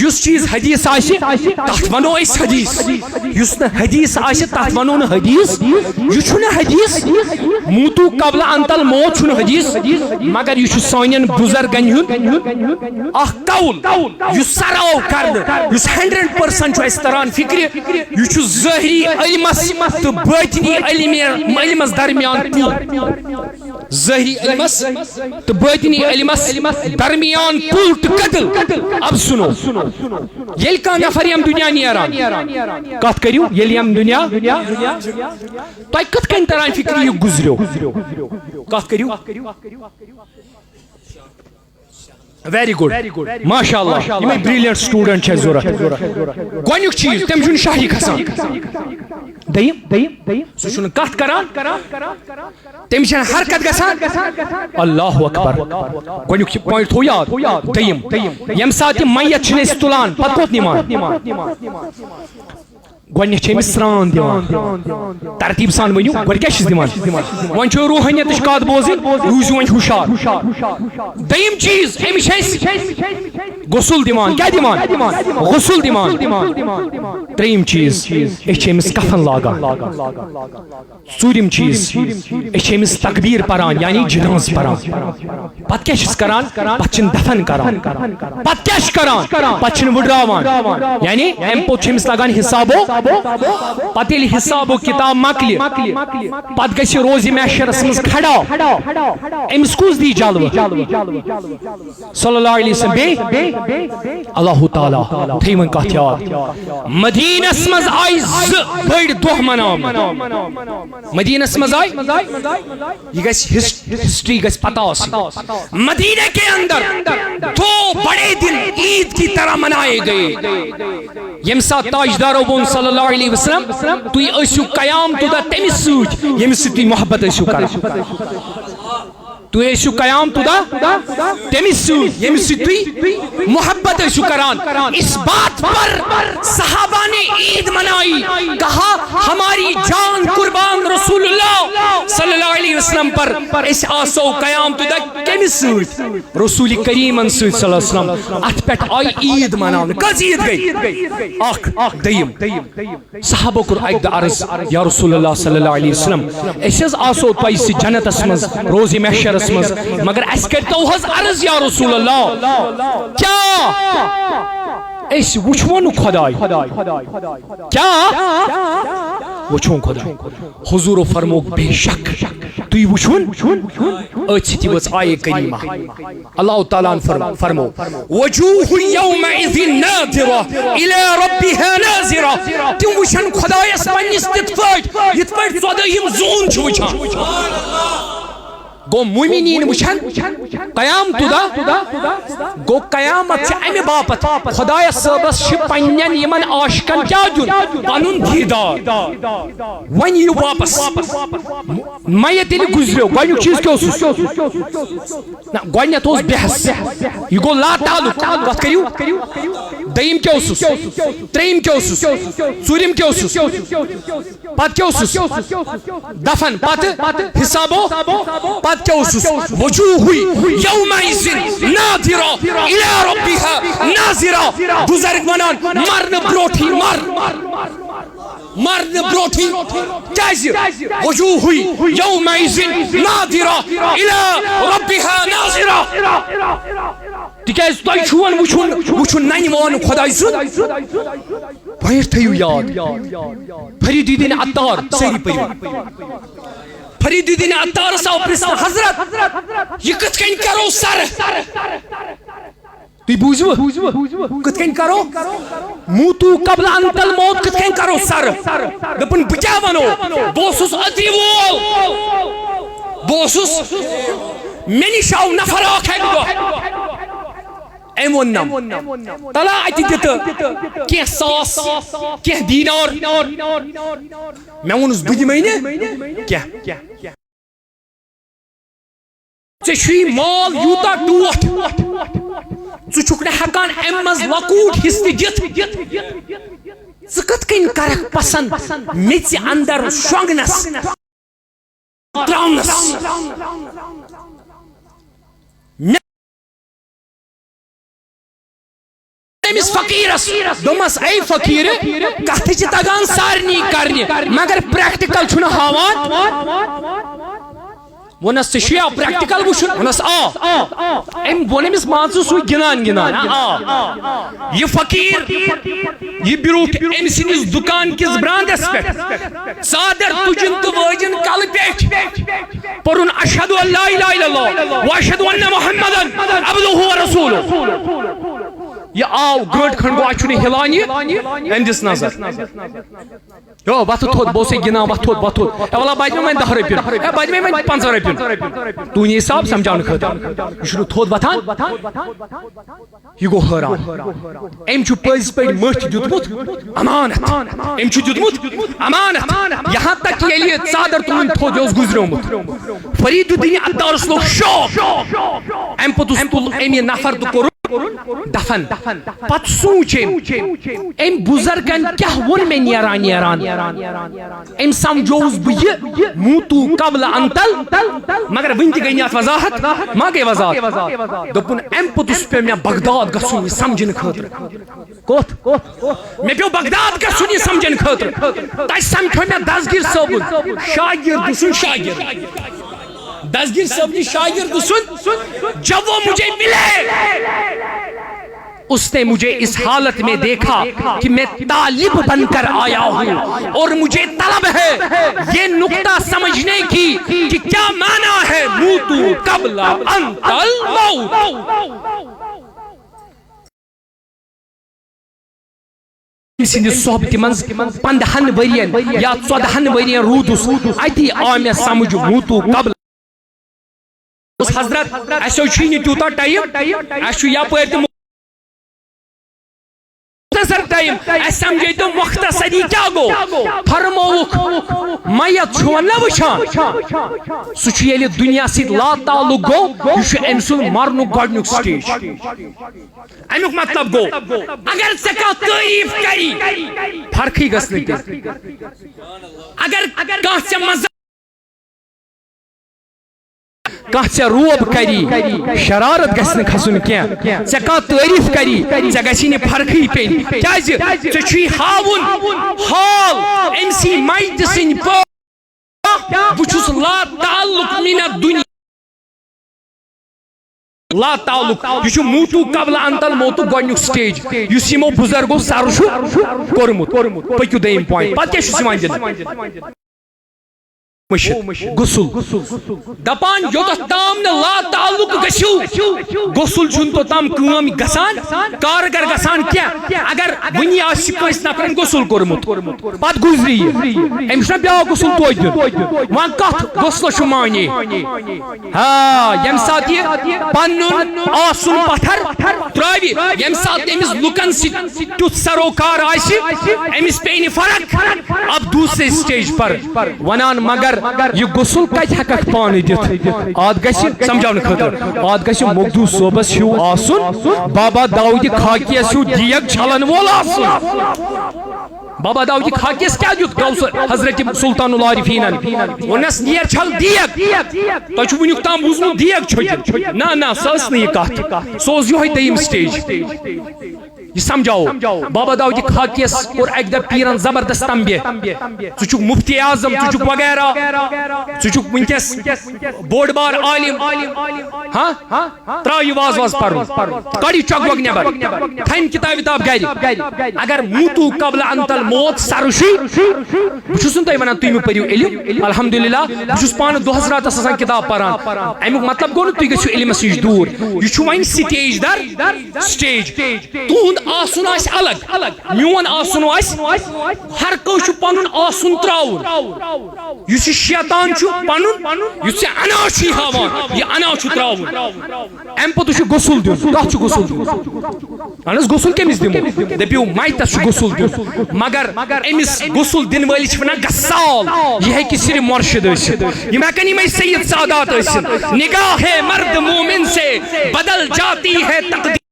یس چیز حدیث آئے تحت ونو اس حدیث یس حدیث آئے تحت ونو حدیث یہ چھن حدیث موتو قبل انت الموت چھن حدیث مگر یہ سانین بزرگن ہن اخ قول یس سراو کرن یس 100% اس تران فکر یہ ظاہری علمس تو باطنی علمس درمیان ظاہری علمس تو باطنی علمس درمیان پول تو قتل. اب سنو یل کا نفر یم دنیا نیران کت کریو یل یم دنیا تو کت کن تران فکر یہ گزریو کت کریو ویری گڈ ماشاء اللہ یہ میں بریلینٹ سٹوڈنٹ چھ ضرورت گونیک چیز تم چھن شاہی کھسان دیم سو چھن کت کران تم چھن حرکت گسان اللہ اکبر گونیک پوائنٹ تھو یاد دیم یم سات میت چھن اس تلان پت کوت نیمان گونیک چھ امس سران دیوان ترتیب سان ونیو گۄڈٕ کیٛاہ چھِس دِوان وۄنۍ چھو روحانیتٕچ کتھ بوزٕنۍ روٗزِو وۄنۍ ہُشار دوٚیِم چیٖز أمِس چھِ أسۍ غسل دِوان کیٛاہ دِوان غسل دِوان ترٛیٚیِم چیٖز أسۍ چھِ أمِس کفن لاگان ژوٗرِم چیٖز أسۍ چھِ أمِس تکبیٖر پران یعنی جناز پران پتہٕ کیٛاہ چھِس کران پتہٕ چھِن دفن کران پتہٕ کیٛاہ چھِ کران پتہٕ چھِن وٕڈراوان یعنی اَمہِ پوٚت چھِ أمِس لگان حسابو پتہ ییٚلہِ حسابو کتاب مکلہِ پتہٕ گژھِ روزِ محشرس منٛز کھڑا أمِس کُس دی جلوٕ صلی اللہ علیہ وسلم بیٚیہِ اللہ تعالیٰ تھٲیِو وۄنۍ کتھ یاد مدیٖنس منٛز آیہِ زٕ بٔڑۍ دۄہ مناونہٕ مدیٖنس منٛز آیہِ یہ گژھِ ہسٹری گژھِ پتہ آسٕنۍ مدیٖنہ کے اندر دو بڑے دن عید کی طرح منائے گئے ییٚمہِ ساتہٕ تاجدارو ووٚن صلی اللہ علیہ وسلم تُہۍ ٲسِو قیام تُدا تٔمِس سۭتۍ ییٚمِس سۭتۍ تُہۍ محبت ٲسِو کران تُہۍ ٲسِو قیام تُدا تٔمِس سۭتۍ ییٚمِس سۭتۍ تُہۍ محبت ٲسِو کران اس بات پر صحابہ نے عید منائی کہا ہماری جان قربان رسول اللہ صلی اللہ علیہ وسلم پر اس آسو قیام تُدا کٔمِس سۭتۍ رسول کریمن سۭتۍ صلی اللہ علیہ وسلم اتھ پٮ۪ٹھ آیہِ عید مناونہٕ کٔژ عید گٔے اکھ دٔیِم صحابو کوٚر اکہِ دۄہ عرض یا رسول اللہ صلی اللہ علیہ وسلم أسۍ حظ آسو تۄہہِ سۭتۍ جنتس منٛز روزِ محشرس مگر اس کرتو حض عرض یا رسول اللہ کیا اس وچھون خدای کیا وچھون خدای حضور فرمو بے شک تو یہ وچھون اچھی وچ آئے کریمہ اللہ تعالیٰ فرمو وجوہ یومئذ ناظرہ الى ربها ناظرہ تم وچھن خدای اس پنیس تتفاٹ صدایم زون چھو وچھان گو مومنین وچھن قیام تُدا گو قیامت چھ امی باپت خدای صبس چھ پنین یمن عاشقن کیا دیون پنن دیدار ون یو واپس میت ییٚلہِ گزریو گۄڈنیُک چیٖز کیٛاہ اوسُس نہ گۄڈنیٚتھ اوس بحث یہِ گوٚو لا تعلق کتھ کٔرِو دوٚیِم کیٛاہ اوسُس ترٛیٚیِم کیٛاہ اوسُس ژوٗرِم کیٛاہ اوسُس پتہٕ کیٛاہ اوسُس دفن پتہٕ حسابو پتہٕ کیا اوسُس وجوہ یومئذ ناظرہ الی ربها ناظرہ بزرگ ونان مرن بروٹھی مر مرنے بروٹھی کیازِ وجوہ یومئذ ناظرہ الی ربها ناظرہ تکیاز تۄہہِ چھُون وٕچھُن ننہِ وان خۄداے سُنٛد وۄنۍ تھٲیِو یاد فرید الدین عطار سٲری پٔرِو فرید الدین عطارس آو پرژھنہٕ حضرت یہ کِتھ کٔنۍ کرو سر تُہۍ بوٗزِوٕ کِتھ کٔنۍ کرو موتو قبل ان الموت کِتھ کٔنۍ کرو سر دوٚپُن بہٕ کیٛاہ وَنو بہٕ اوسُس أتی وول بہٕ اوسُس مےٚ نِش آو نفر اکھ اَکہِ دۄہ أمۍ ووٚننم تلا اَتہِ دِتہٕ کینٛہہ ساس کینٛہہ دیٖنار مےٚ ووٚنُس بہٕ دِمے نہٕ کینٛہہ ژےٚ چھُے مال یوٗتاہ ٹوٹھ ژٕ چھُکھ نہٕ ہٮ۪کان اَمہِ منٛز لۄکوٗٹ حصہٕ تہِ دِتھ ژٕ کِتھ کٔنۍ کرکھ پسنٛد میٚژِ اندر شۄنٛگنس تراونس أمِس فقیٖرس دوٚپمس اے فقیٖر کتھٕ چھِ تگان سارنٕے کرنہِ مگر پریکٹِکل چھُنہٕ ہاوان ووٚنس ژےٚ چھُیا پریکٹِکل وٕچھُن ووٚنس آ أمۍ ووٚن أمِس مان ژٕ سُے گِنان آ یہِ فقیٖر یہِ بیوٗٹھ أمۍ سٕنٛدِس دُکان کِس برانٛدس پٮ۪ٹھ ژادر تُجِن تہٕ وٲجِن کلہٕ پٮ۪ٹھ پوٚرُن اشہدُ ان لا اِلہَ اِلَّا اللہِ واشہدُ انَّ محمدًا عبدُہُ وَرَسوٗلُہُ یہ آو گٲنٛٹہٕ کھنٛڈ گوٚو اَتہِ چھُنہٕ ہِلان یہِ أمۍ دِژ نظر یو وۄتھٕ تھوٚد بہٕ اوسے گِنٛدان وۄتھ تھوٚد اے وَلہ بچہِ مےٚ وۄنۍ 10 رۄپیہِ اے بچہِ مےٚ وۄنۍ 50 رۄپیہِ تُہنٛدِ حساب سمجھاونہٕ خٲطرٕ یہِ چھُنہٕ تھوٚد وۄتھان یہِ گوٚو حٲران أمۍ چھُ پٔزۍ پٲٹھۍ مٔٹھۍ دیُتمُت امانت أمۍ چھُ دیُتمُت امانت یہاں تک کہ ییٚلہِ یہِ ژادر تُلٕنۍ تھوٚد یہِ اوس گُزریومُت فرید الدین عطارس لوٚگ شوق اَمہِ پوٚتُس تُل أمۍ یہِ نفر تہٕ کوٚرُن دفن پتہٕ سوٗنٛچ أمۍ بُزرگن کیٛاہ ووٚن مےٚ نیران أمۍ سمجھووُس بہٕ یہِ موتو قبل ان مگر وٕنہِ تہِ گٔے نہٕ اتھ وضاحت ما گٔے وضاحت دوٚپُن اَمہِ پوٚتُس پیٚو مےٚ بغداد گژھُن یہِ سمجھنہٕ خٲطرٕ کوٚت مےٚ پیٚو بغداد گژھُن یہِ سمجھنہٕ خٲطرٕ تتہِ سمکھیو مےٚ دسگیٖر صٲبُن شاگرد سُنٛد شاگرد دسگیر صاحب کی شاگرد سن جب وہ مجھے ملے اس نے مجھے اس حالت میں دیکھا کہ میں طالب بن کر آیا ہوں اور مجھے طلب ہے یہ نقطہ سمجھنے کی کہ کیا معنی ہے موتو قبل ان الموت سندس صحبت منز 15 ورین یا 14 ورین رودس اتی آ مےٚ سمجھ موتو قبل حضرت اسو چھُنہٕ تیوٗتاہ ٹایم اسہِ چھُ یپٲرۍ تہِ مختصر ٹایم اسہِ سمجھے تو مختصری کیٛاہ گوٚو فرمووُکھ میت چھُوا نہ وٕچھان سُہ چھُ ییٚلہِ دُنیا سۭتۍ لا تعلق گوٚو یہِ چھُ أمۍ سُنٛد مرنُک گۄڈنیُک سٹیج امیُک مطلب گوٚو اگر ژےٚ کانٛہہ تعریٖف کری فرقٕے گژھِ نہٕ کینٛہہ اگر کانٛہہ ژےٚ مزاق کانٛہہ ژےٚ روب کری شرارت گژھِ نہٕ کھسُن کینٛہہ ژےٚ کانٛہہ تعریٖف کری ژےٚ گژھی نہٕ فرقٕے پیٚنۍ کیٛازِ ژےٚ چھُے ہاوُن حال أمۍ سٕنٛدۍ میتہِ سٕنٛدۍ پٲٹھۍ بہٕ چھُس لا تعلق من الدنیا لا تعلق یہ چھُ موتو قبل ان الموت گۄڈنیُک سٹیج یُس یِمو بُزرگو سر چھُ کوٚرمُت پٔکِو دوٚیِم پویِنٹ پتہٕ کیٛاہ چھُس یِوان دِنہٕ غسل دپان یوٚتتھ تام نہٕ لا تعلق گٔژھِو غسل چھُنہٕ توٚتام کٲم گژھان کارگر گژھان کینٛہہ اگر وٕنی آسہِ کٲنٛسہِ نفرن غسل کوٚرمُت پتہٕ گُزرِ یہِ أمِس چھُنہ بیٛاکھ غسل توتہِ دیُن وۄنۍ کتھ غسلس چھُ معنے ییٚمہِ ساتہٕ یہِ پنُن آسُن پتھر ترٛاوِ ییٚمہِ ساتہٕ أمِس لُکن سۭتۍ تیُتھ سروکار آسہِ أمِس پیٚیہِ نہٕ فرق اب دوسرے سٹیج پر ونان مگر یہ غسل کتہِ ہیٚککھ پانہٕ دِتھ اتھ گژھِ سمجھاونہٕ خٲطرٕ اتھ گژھِ مخدوٗم صٲبس ہیوٗ آسُن بابا داوٗدِ خاکیس ہیوٗ دیگ چھلن وول آسُن بابا داوٗدِ خاکیس کیٛاہ دیُت کوثر حضرت سلطان العارفیٖنن ووٚننس نیر چھل دیگ تۄہہِ چھُو وٕنیُک تام بوٗزمُت دیگ چھٔکِتھ نہ سۄ ٲس نہٕ یہِ کتھ سُہ اوس یِہوے دوٚیِم سٹیج یہ سمجھاؤ بابا داؤد خاکیس اور ایک دہ پیرن زبردست تنبیہ ژٕ مفتی اعظم ژٕ وغیرہ ژٕ ونکس بوڑ بار عالم ہاں ترٛاو یہ واز پرن کڑ چک وگ نبر تھن کتاب وتاب گر اگر موتو قبل انت الموت سرشی بہس تہ ونان تھی پریو علم الحمدللہ بہس پان دہس راتس آسان کتاب پران امیک مطلب گو نا تھی گژھو علمس نش دور یہ ون سٹیج در سٹیج تہد آسن آس الگ میون آسن آس ہر کانٛہہ چھُ پنُن آسن تراون یُس یہِ شیطان چھُ پنُن یُس ژےٚ انا چھُے ہاوان یہِ انا چھُ تراون امہِ پتہٕ چھُ غسل دیُن کتھ چھُ غسل دیُن اہن حظ غسل کٔمِس دِمو دٔپِو مایتس چھُ غسل دیُن مگر أمِس غسل دِنہٕ وٲلِس چھِ ونان غسال یہِ ہیٚکہِ صرف مرشد ٲسِتھ یِم ہٮ۪کن یِمے سید سادات ٲسِتھ نگاہ مرد مومن سے بدل جاتی ہے تقدیر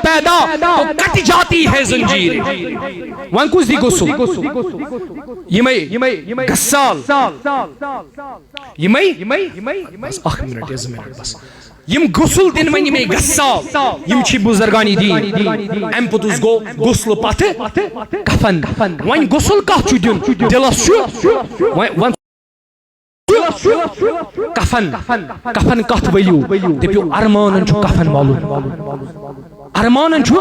پیدا تو کٹ جاتی ہے زنجیر ون کس دی غسل یمے غسال یمے بس اخ منٹ یا 2 منٹ بس یم غسل دن ون یمے غسال یم چھ بزرگانی دین ام پتس گو غسل پتھ کفن ون غسل کتھ چھ دین دلس چھ کفن کفن کتھ ؤلِو دٔپِو ارمانن چھُ کفن والُن ارمانن چھُ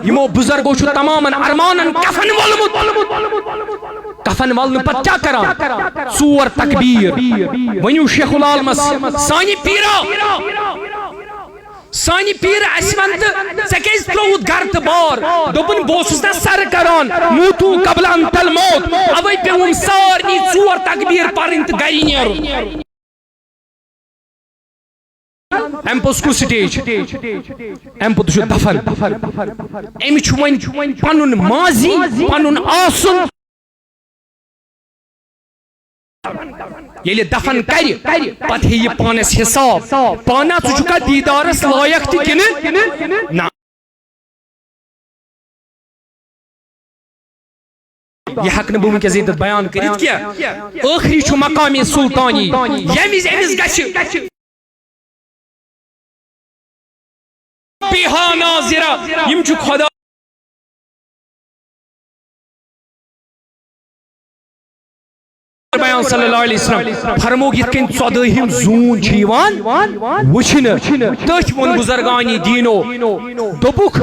یمو بزرگو چھُ تمامن ارمانن کفن والمُت کفن والنہٕ پتہٕ کیٛاہ کران 4 تکبیر ؤنِو شیخ العالمس سانہِ پیر اس ون ژےٚ کیٛازِ ترٛووُتھ گرٕ تہٕ بار دوٚپُن بہٕ اوسُس نا سر کران موتو قبل انت الموت اوے پیوٚوُم سارنٕے 4 تکبیر پرٕنۍ تہٕ گرِ نیرُن ام پوٚتُس کُس سٹیج ام پوٚتُس چھُ دفن أمِس چھُ وۄنۍ پنُن ماضی پنُن آسُن ییٚلہِ دفن کرِ پتہٕ ہیٚیہِ پانس حساب پانا ژٕ چھُکھا دیٖدارس لایق تہِ کِنہٕ نہ یہ ہٮ۪کہٕ نہٕ بہٕ وٕنکٮ۪س ییٚتٮ۪تھ بیان کٔرِتھ کینٛہہ ٲخری چھُ مقامِ سلطانی ییٚمہِ وِزِ أمِس گژھِ بِہا ناظرہ یِم چھُ خۄدا بیان صلی اللہ علیہ وسلم فرموک یِتھ کٔنۍ 14ہِم زوٗن چھِ یِوان وٕچھنہٕ تٔتھۍ ووٚن بُزرگانی دیٖنو دوٚپُکھ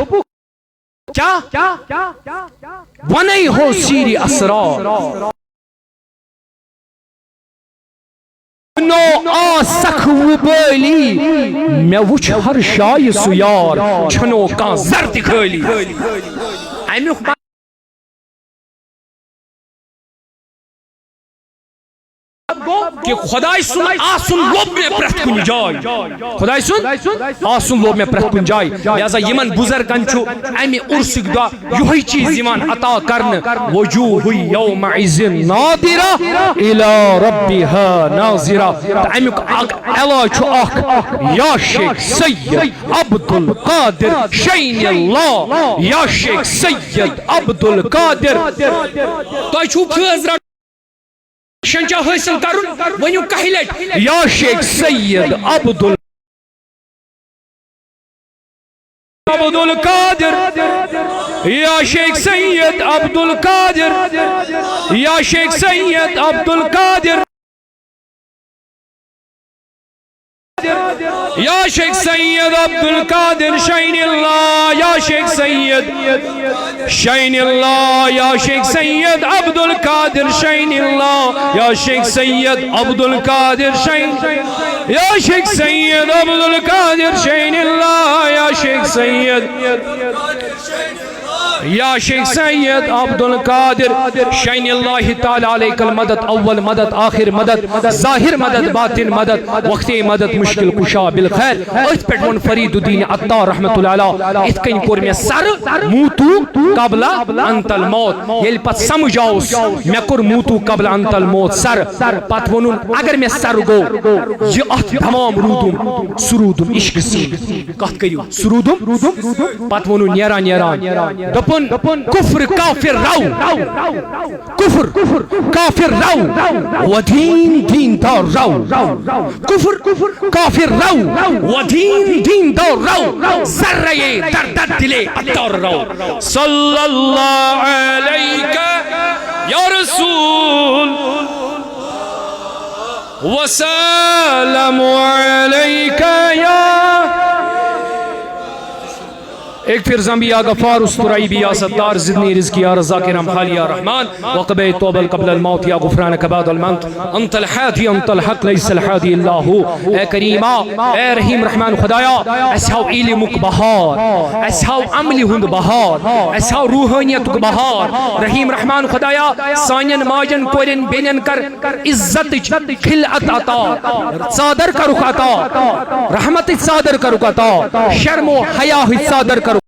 کیٛاہ وَنَے ہو سیٖرِ اسرار آ سکھ وبٲلی مےٚ وٕچھ ہر شایہِ سُہ یار چھُنو کانٛہہ زر تہِ خٲلی امیُک کہ خدائی سن آسن لوب میں پرت کن جائے خدائی سن آسن لوب میں پرت کن جائے لہذا یمن بزرگن چھو امی ارسک دا یوہی چیز یمن عطا کرن وجوہ یومئذ ناظرہ الى ربها ناظرہ امی علاج چھو اخ یا شیخ سید عبدالقادر شین اللہ یا شیخ سید عبدالقادر تو چھو پھیز رہا شنچا حاصل کرن ونیو کہلٹ یا شیخ سید عبدالقادر یا شیخ سید عبدالقادر یا شیخ سید عبدالقادر یا شیخ سید عبدالقادر شین اللہ یا شیخ سید شین اللہ یا شیخ سید عبدالقادر شین اللہ یا شیخ سید عبدالقادر شین یا شیخ سید عبدالقادر شین اللہ یا شیخ سید یا شیخ سید عبدالقادر شین اللہ تعالی علیک المدد اول مدد آخر مدد ظاہر مدد باطن مدد وقت مدد مشکل کشا بالخیر ات پیٹ ون فرید الدین عطار رحمت اللہ علیہ ات کن کور میں سر موتو قبل انت الموت یل پت سمجھاؤس میں کور موتو قبل انت الموت سر پت ونن اگر میں سر گو یہ ات تمام رودم سرودم عشق سی کت کریو سرودم پت ونن نیران نیران کفر کافر رو کفر کافر رو و دین دار رو کفر کافر رو و دین دار رو ذره در دل عطار رو صلی اللہ علیکہ یا رسول وسلم علیکہ یا ایک پھر زمبی یا غفار استرائی بھی یا ستار زدنی رزقی یا رزاق رحم حال یا رحمان وقبی توبل قبل الموت یا غفرانک بعد الموت انت الحادی انت الحق لیس الحادی اللہ اے کریمہ اے رحیم رحمان خدایا اسہاو علمک بہار اسہاو عملی ہند بہار اسہاو روحانیتک بہار رحیم رحمان خدایا سانین ماجن کورن بینن کر عزت خلعت عطا صادر کرک عطا رحمت صادر کرک عطا شرم و حیا صادر کرک